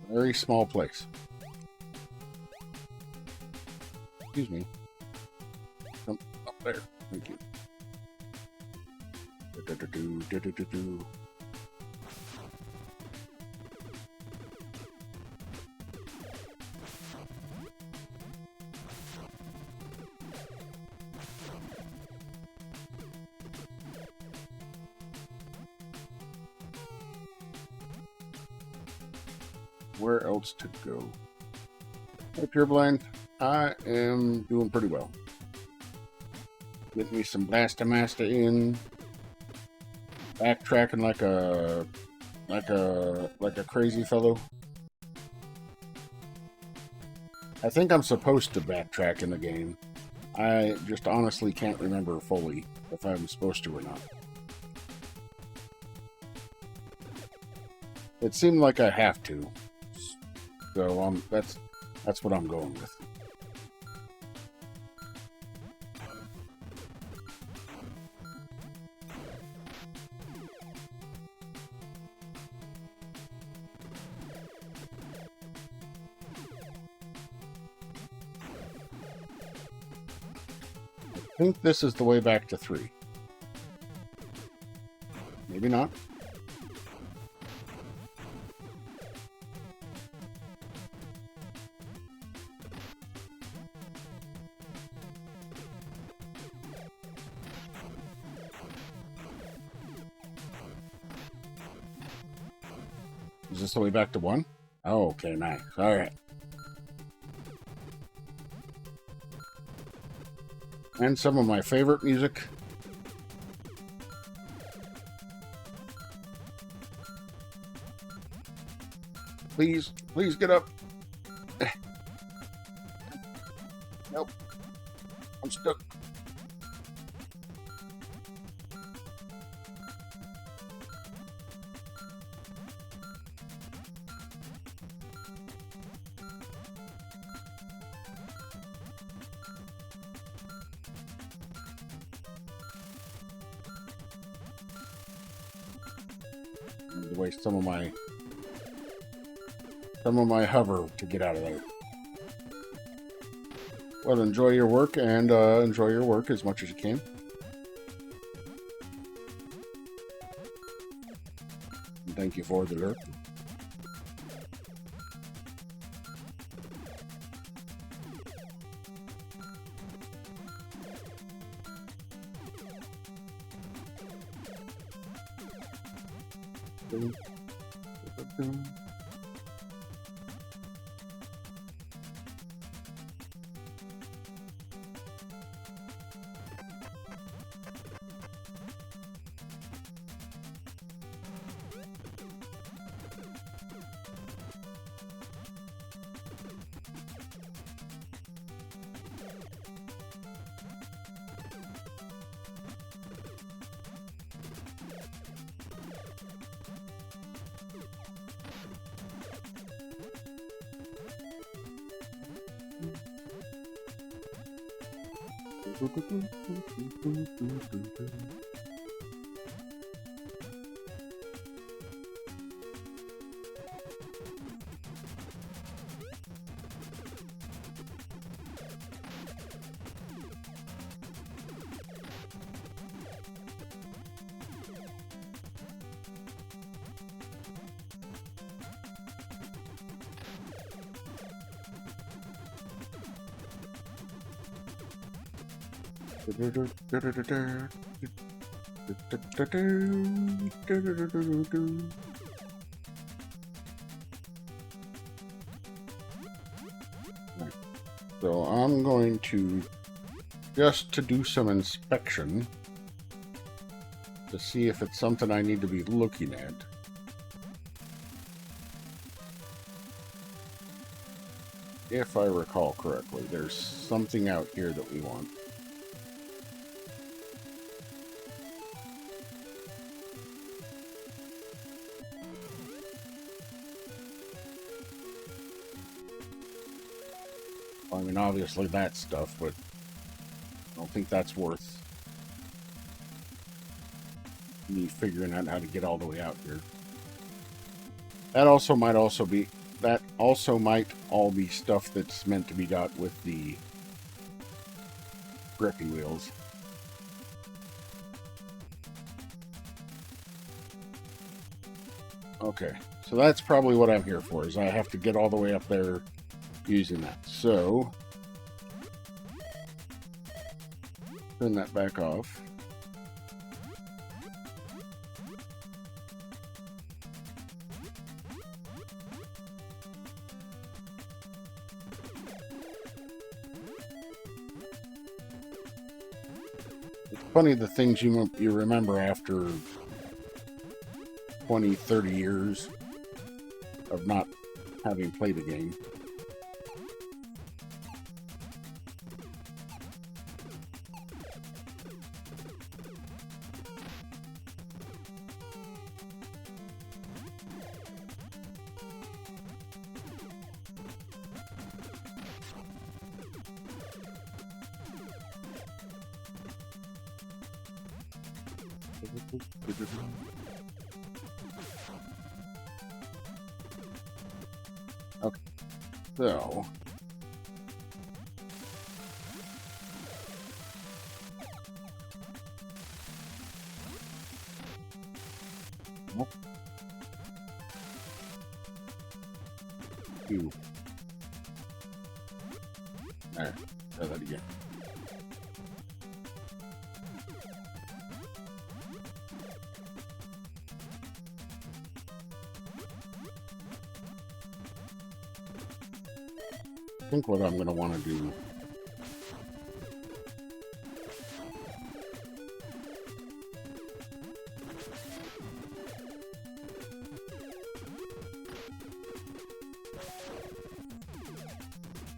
Speaker 1: Very small place. Excuse me. Come up there. Thank you. Where else to go? Hey, Pureblind, I am doing pretty well. Get me some Blastamasta in. Backtracking like a crazy fellow. I think I'm supposed to backtrack in the game. I just honestly can't remember fully if I'm supposed to or not. It seemed like I have to. So that's what I'm going with. I think this is the way back to 3. Maybe not. Is this the way back to 1? Oh, okay, nice. All right. And some of my favorite music. Please, please get up. Nope. I'm stuck. To waste some of my hover to get out of there. Well, enjoy your work and enjoy your work as much as you can. And thank you for the lurk. So I'm going to just to do some inspection to see if it's something I need to be looking at. If I recall correctly, there's something out here that we want. I mean, obviously that stuff, but I don't think that's worth me figuring out how to get all the way out here. That also might all be stuff that's meant to be got with the grippy wheels. Okay, so that's probably what I'm here for, is I have to get all the way up there using that. So, turn that back off. It's funny the things you remember after 20, 30 years of not having played a game. Okay, so two. There, try that again. think what I'm going to want to do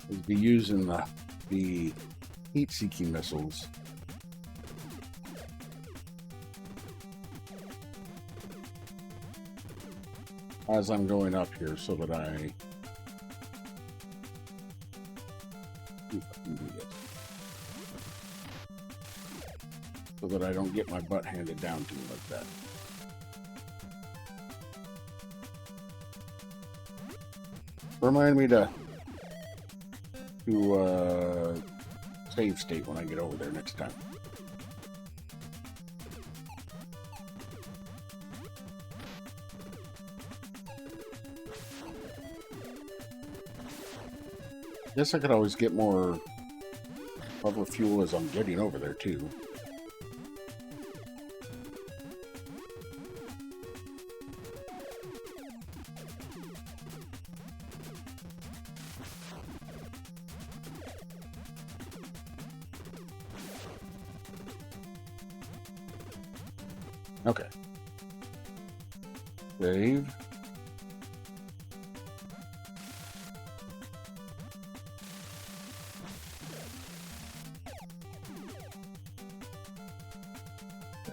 Speaker 1: is be using the heat-seeking missiles as I'm going up here so that I don't get my butt handed down to me like that. Remind me to save state when I get over there next time. Guess I could always get more other fuel as I'm getting over there too. Okay. Save.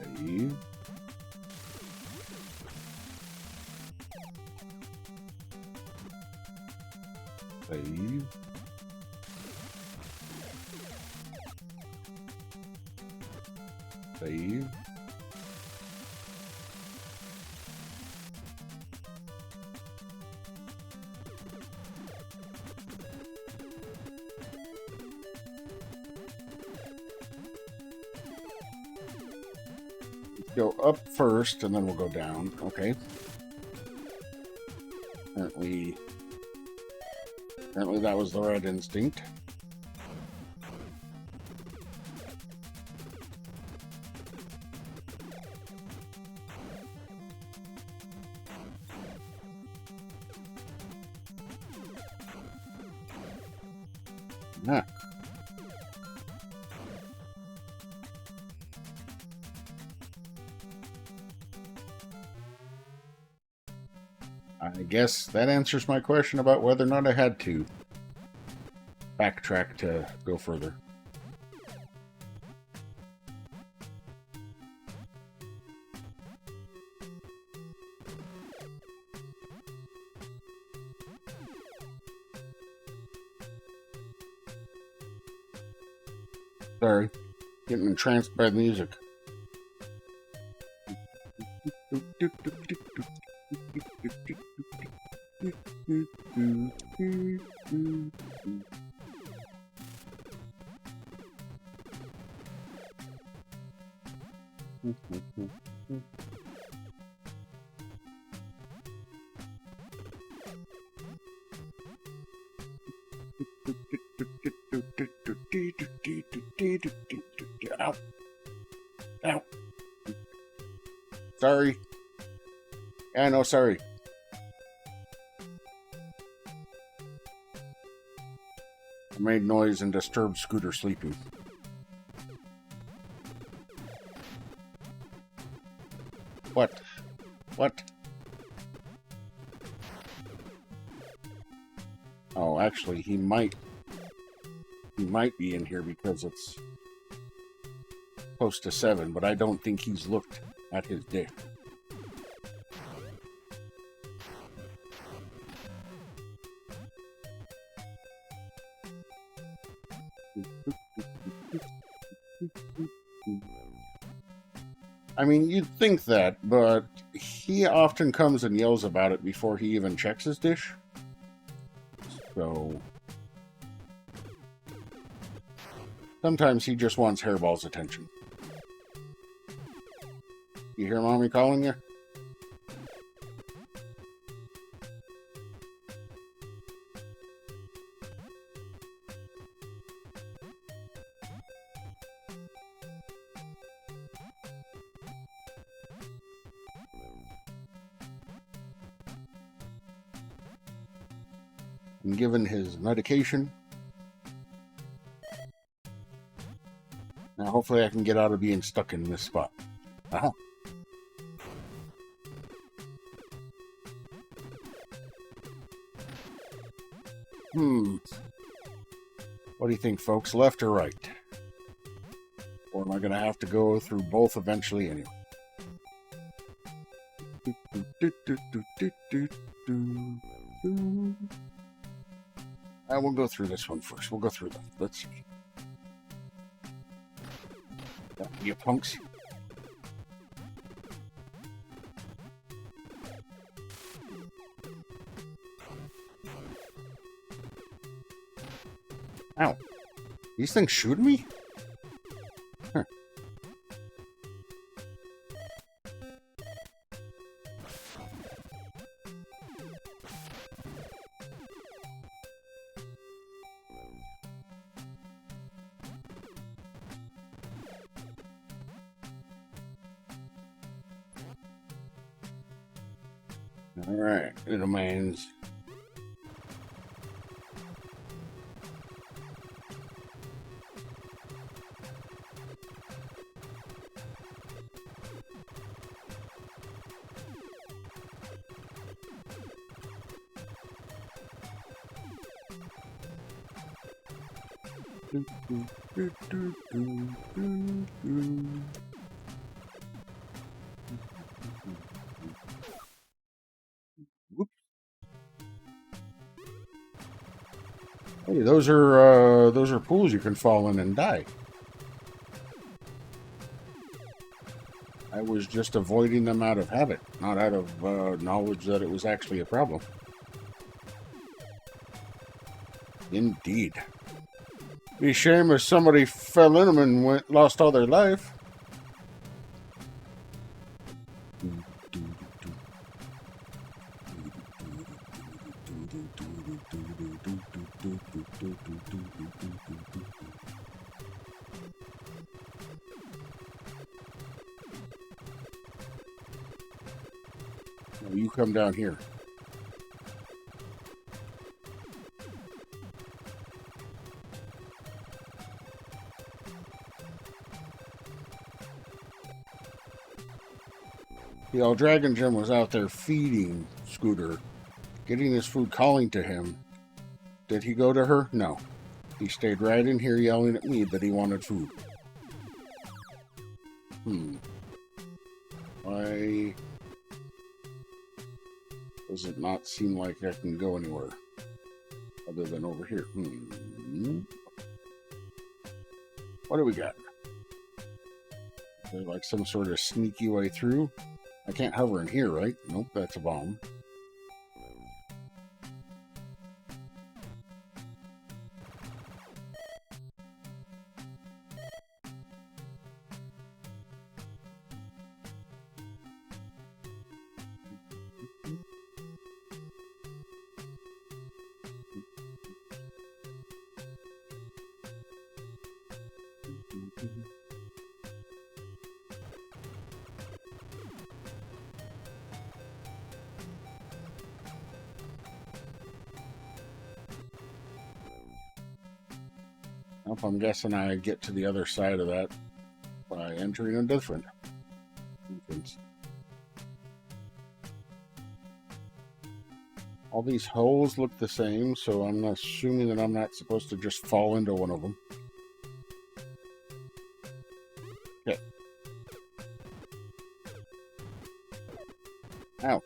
Speaker 1: Save. Save. Save. Go up first, and then we'll go down. Okay. Apparently that was the right instinct. Ah. I guess that answers my question about whether or not I had to backtrack to go further. Sorry, getting entranced by the music. Ow. Ow. Sorry. Yeah, no, sorry. I made noise and disturbed Scooter sleeping. What? What? Oh, actually, he might be in here because it's close to 7, but I don't think he's looked at his dick. I mean, you'd think that, but he often comes and yells about it before he even checks his dish. So sometimes he just wants HerrBawl's attention. You hear Mommy calling you? And given his medication, Hopefully I can get out of being stuck in this spot. Uh-huh. What do you think, folks? Left or right? Or am I going to have to go through both eventually anyway? We'll go through this one first. We'll go through them. Let's see. You punks. Ow. These things shoot me? Huh. All right, little mans. Hey, those are pools you can fall in and die. I was just avoiding them out of habit, not out of knowledge that it was actually a problem. Indeed. Be a shame if somebody fell in them and lost all their life. Now you come down here. The old Dragon Jim was out there feeding Scooter, getting his food, calling to him. Did he go to her? No. He stayed right in here yelling at me that he wanted food. Why does it not seem like I can go anywhere other than over here? What do we got? Is there like some sort of sneaky way through? I can't hover in here, right? Nope, that's a bomb. Nope, I'm guessing I get to the other side of that by entering a different entrance. All these holes look the same, so I'm assuming that I'm not supposed to just fall into one of them. Okay. Ow.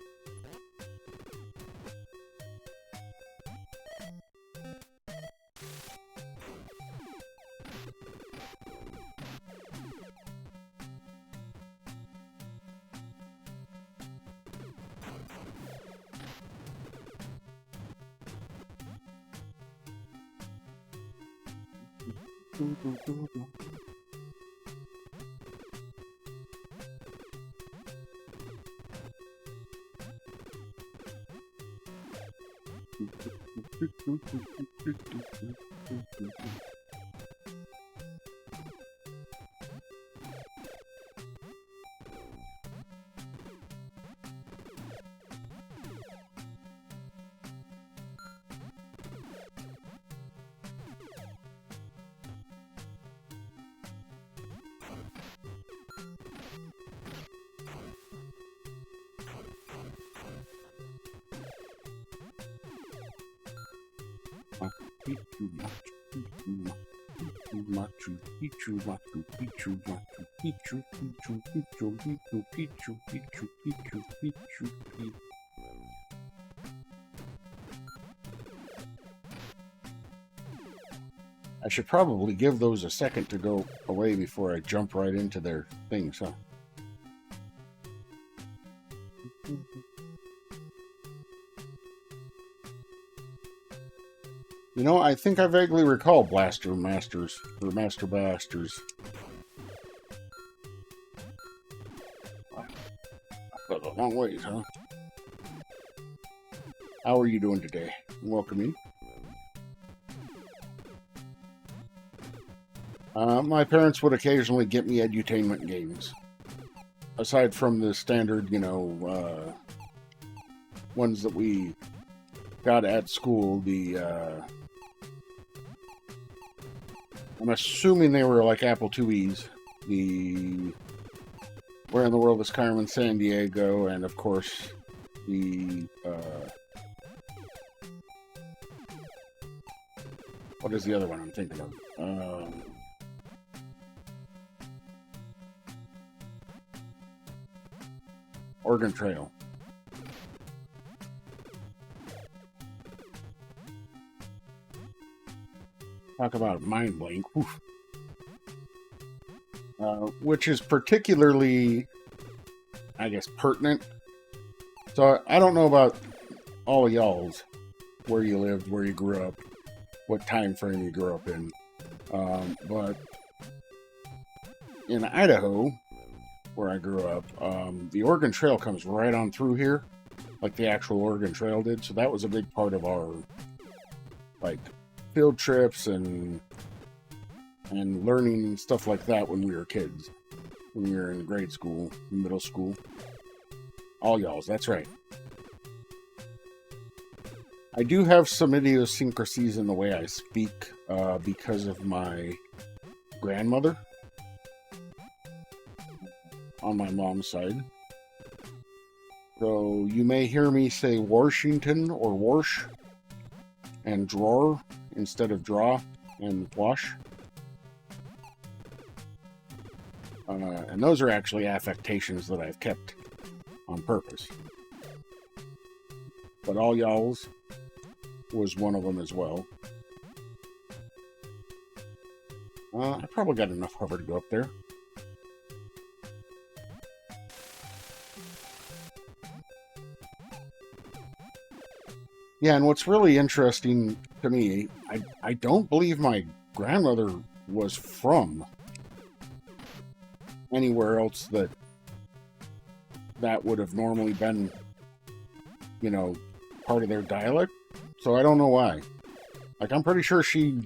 Speaker 1: Machu Picchu, Machu Picchu, Machu Picchu, Picchu, Picchu, Picchu, Picchu, Picchu, Picchu, Picchu, Picchu. I should probably give those a second to go away before I jump right into their things, huh? You know, I think I vaguely recall Blaster Masters, or Master Blasters. I got a long ways, huh? How are you doing today? Welcome in. My parents would occasionally get me edutainment games. Aside from the standard, you know, ones that we got at school, I'm assuming they were like Apple IIes, the Where in the World is Carmen San Diego, and of course the what is the other one I'm thinking of? Oregon Trail. Talk about a mind blank. Which is particularly, I guess, pertinent. So I don't know about all of y'all's, where you lived, where you grew up, what time frame you grew up in. But in Idaho, where I grew up, the Oregon Trail comes right on through here, like the actual Oregon Trail did. So that was a big part of our, like, field trips and learning stuff like that when we were kids, when we were in grade school, middle school. All y'all's, that's right. I do have some idiosyncrasies in the way I speak because of my grandmother on my mom's side. So you may hear me say Washington or Warsh and drawer instead of draw and wash. And those are actually affectations that I've kept on purpose. But all y'all's was one of them as well. I probably got enough cover to go up there. Yeah, and what's really interesting to me, I don't believe my grandmother was from anywhere else that would have normally been, you know, part of their dialect. So I don't know why. Like, I'm pretty sure she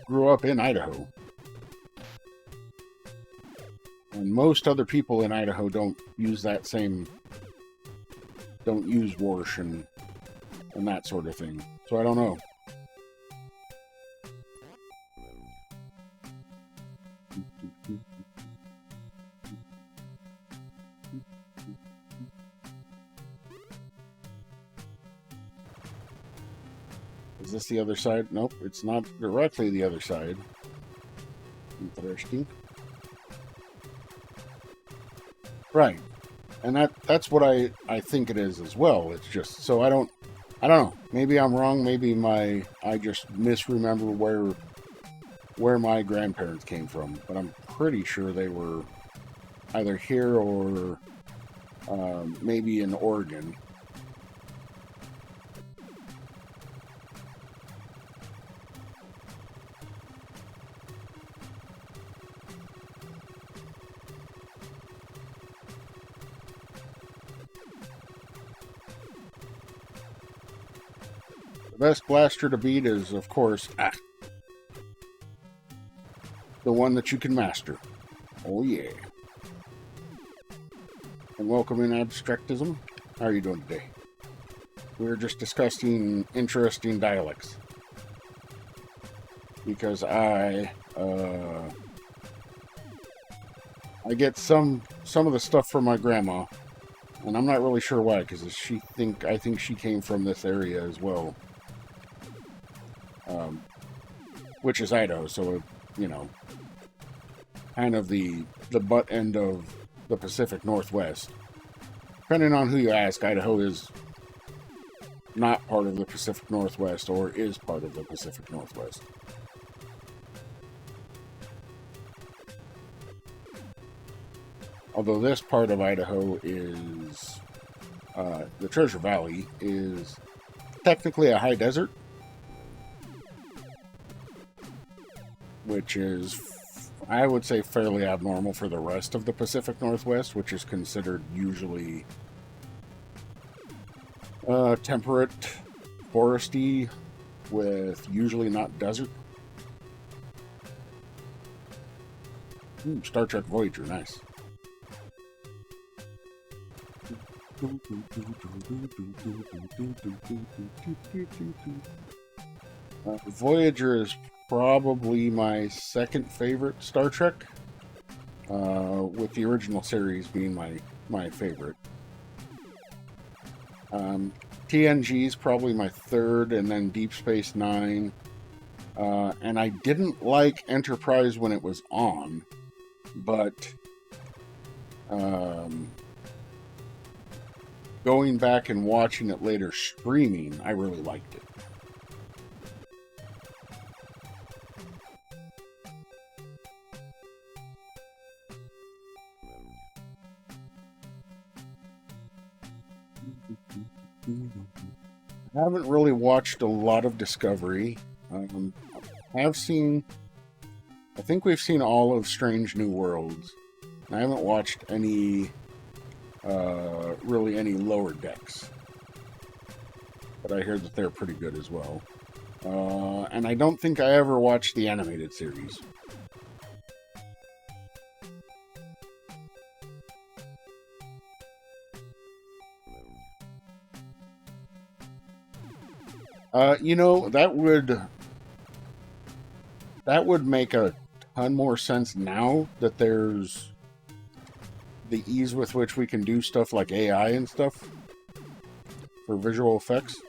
Speaker 1: grew up in Idaho. And most other people in Idaho don't use that same, don't use Warsh and that sort of thing. So I don't know. Is this the other side? Nope, it's not directly the other side. Interesting. Right. And that's what I think it is as well. It's just, so I don't know. Maybe I'm wrong. Maybe I just misremember where my grandparents came from. But I'm pretty sure they were either here or maybe in Oregon. The best blaster to beat is, of course, the one that you can master. Oh yeah. And welcome in Abstractism. How are you doing today? We're just discussing interesting dialects. Because I get some of the stuff from my grandma, and I'm not really sure why, because I think she came from this area as well. which is Idaho. So, you know, kind of the butt end of the Pacific Northwest. Depending on who you ask, Idaho is not part of the Pacific Northwest or is part of the Pacific Northwest. Although this part of Idaho is, the Treasure Valley is technically a high desert, which is, I would say, fairly abnormal for the rest of the Pacific Northwest, which is considered usually temperate, foresty, with usually not desert. Star Trek Voyager, nice. Voyager is probably my second favorite Star Trek, with the original series being my favorite. TNG is probably my third, and then Deep Space Nine. And I didn't like Enterprise when it was on, but going back and watching it later streaming, I really liked it. I haven't really watched a lot of Discovery. I think we've seen all of Strange New Worlds. I haven't watched any, really any Lower Decks. But I hear that they're pretty good as well. And I don't think I ever watched the animated series. You know, that would make a ton more sense now that there's the ease with which we can do stuff like AI and stuff for visual effects.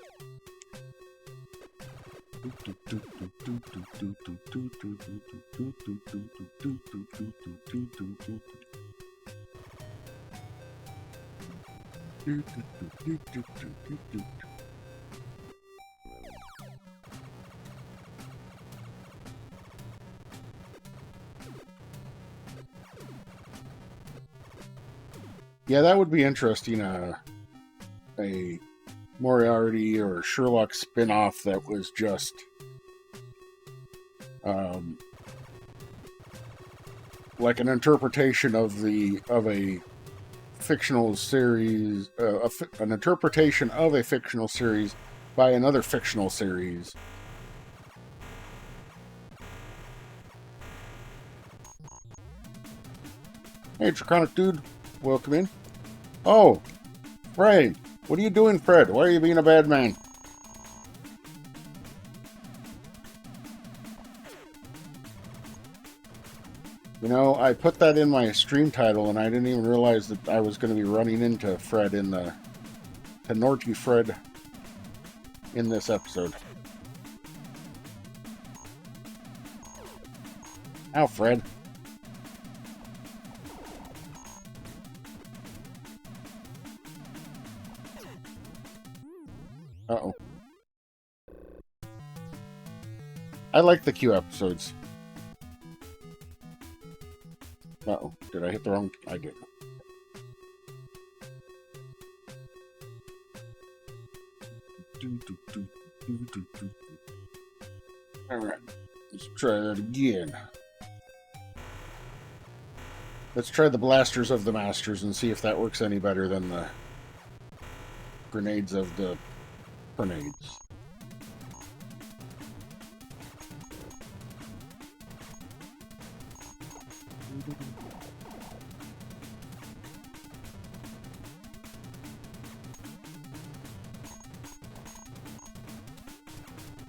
Speaker 1: Yeah, that would be interesting. A Moriarty or Sherlock spin-off that was just like an interpretation of a fictional series, an interpretation of a fictional series by another fictional series. Hey, Draconic Dude. Welcome in. Oh, Fred. What are you doing, Fred? Why are you being a bad man? You know, I put that in my stream title, and I didn't even realize that I was going to be running into Fred to Norty Fred in this episode. Ow, Fred. Uh-oh. I like the Q episodes. Uh-oh. Did I hit the wrong... I did. Alright. Let's try that again. Let's try the blasters of the masters and see if that works any better than the grenades of the grenades.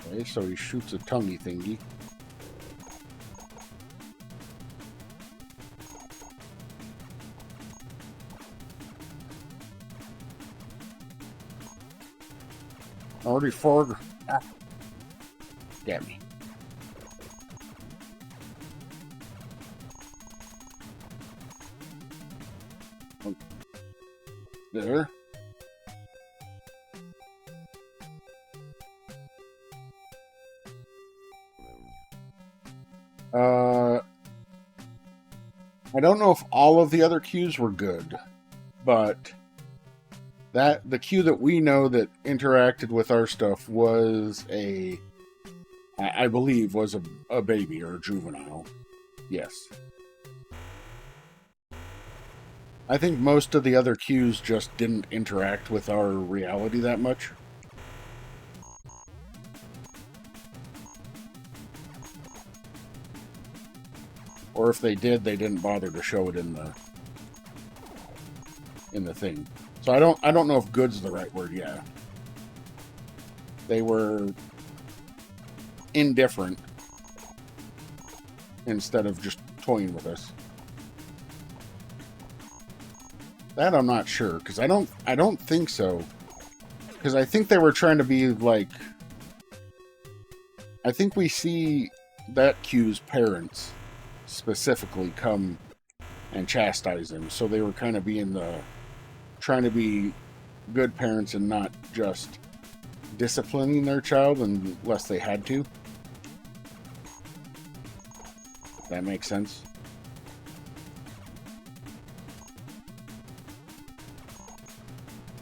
Speaker 1: Okay, so he shoots a tonguey thingy. Already forward. Ah. Get me. There. I don't know if all of the other cues were good, but the cue that we know that interacted with our stuff was I believe was a baby or a juvenile. Yes. I think most of the other cues just didn't interact with our reality that much. Or if they did, they didn't bother to show it in the thing. So I don't know if good's the right word. Yeah, they were indifferent instead of just toying with us. That I'm not sure, because I don't think so. Because I think they were trying to be like, I think we see that cue's parents specifically come and chastise him, so they were kind of being trying to be good parents and not just disciplining their child unless they had to. If that makes sense.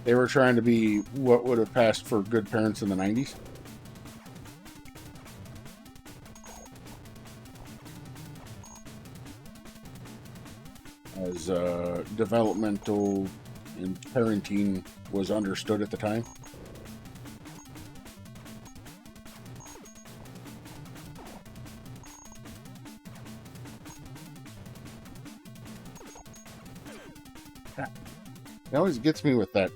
Speaker 1: They were trying to be what would have passed for good parents in the 90s. As developmental and parenting was understood at the time. It always gets me with that.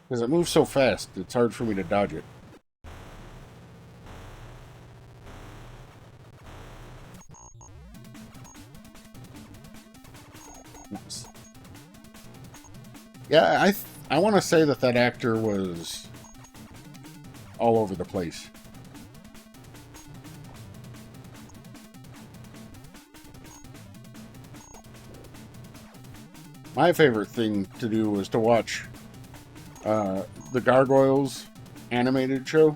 Speaker 1: Because it moves so fast, it's hard for me to dodge it. Nice. Yeah, I want to say that actor was all over the place. My favorite thing to do was to watch the Gargoyles animated show,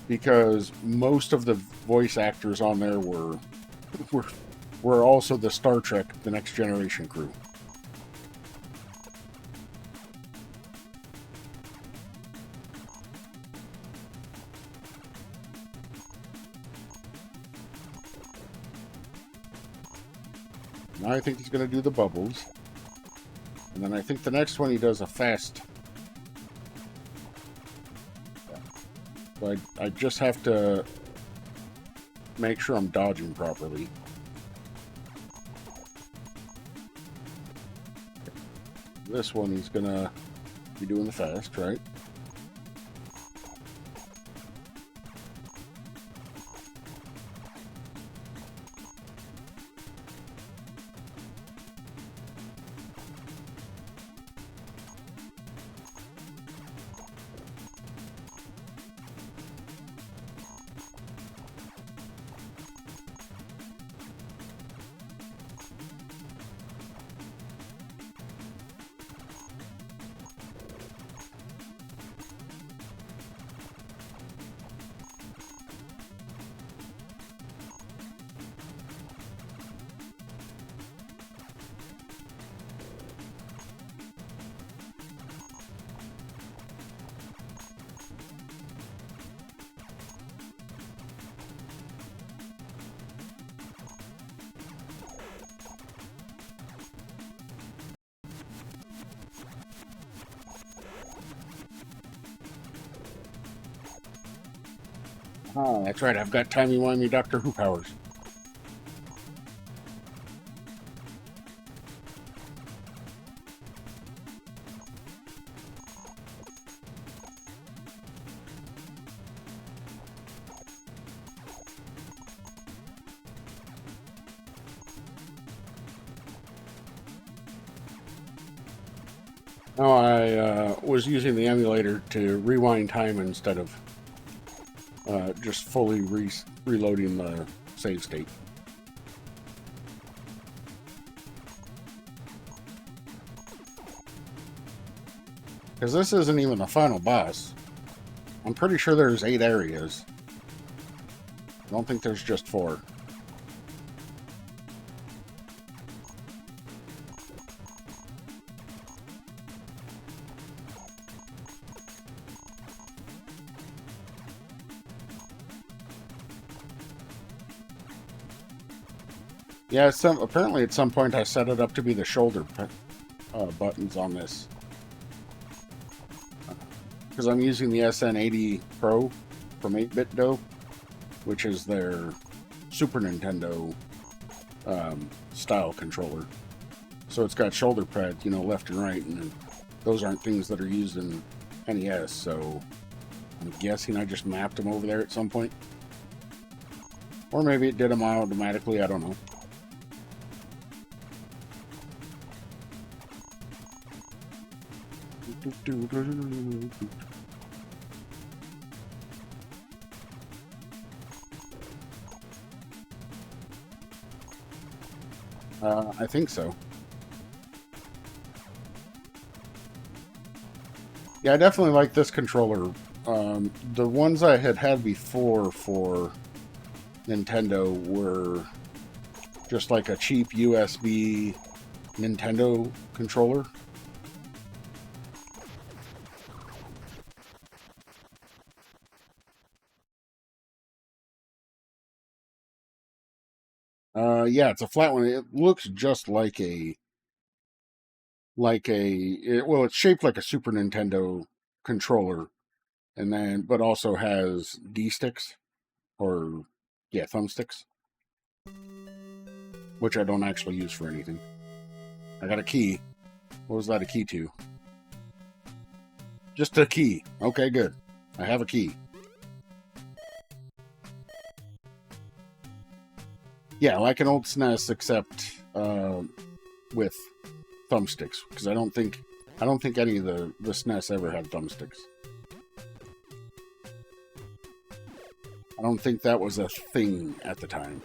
Speaker 1: because most of the voice actors on there were also the Star Trek The Next Generation crew. Now I think he's going to do the bubbles. And then I think the next one he does a fast. So I just have to make sure I'm dodging properly. This one he's going to be doing the fast, right? Oh, that's right. I've got timey-wimey Doctor Who powers. No, I was using the emulator to rewind time instead of just fully reloading the save state. Because this isn't even the final boss. I'm pretty sure there's 8 areas. I don't think there's just 4. Yeah, apparently at some point I set it up to be the shoulder buttons on this. Because I'm using the SN80 Pro from 8-Bit Do, which is their Super Nintendo style controller. So it's got shoulder pads, you know, left and right, and those aren't things that are used in NES, so I'm guessing I just mapped them over there at some point. Or maybe it did them automatically, I don't know. I think so. Yeah, I definitely like this controller. The ones I had before for Nintendo were just like a cheap USB Nintendo controller. Yeah, it's a flat one. It looks just like well, it's shaped like a Super Nintendo controller, and then but also has D sticks or yeah, thumbsticks, which I don't actually use for anything. I got a key. What was that a key to? Just a key. Okay, good. I have a key. Yeah, like an old SNES, except with thumbsticks, because I don't think any of the SNES ever had thumbsticks. I don't think that was a thing at the time.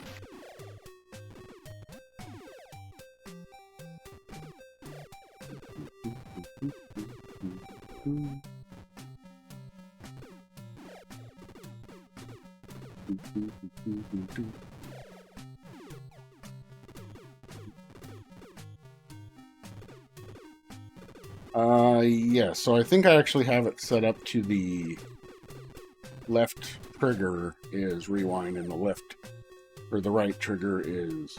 Speaker 1: Yeah, so I think I actually have it set up to the left trigger is rewind and the left or the right trigger is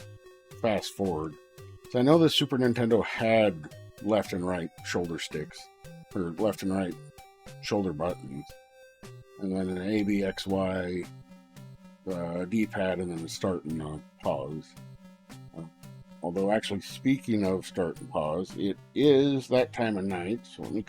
Speaker 1: fast forward. So I know the Super Nintendo had left and right shoulder sticks, or left and right shoulder buttons, and then an A, B, X, Y D-pad, and then a start and pause. Although, actually, speaking of start and pause, it is that time of night, so let me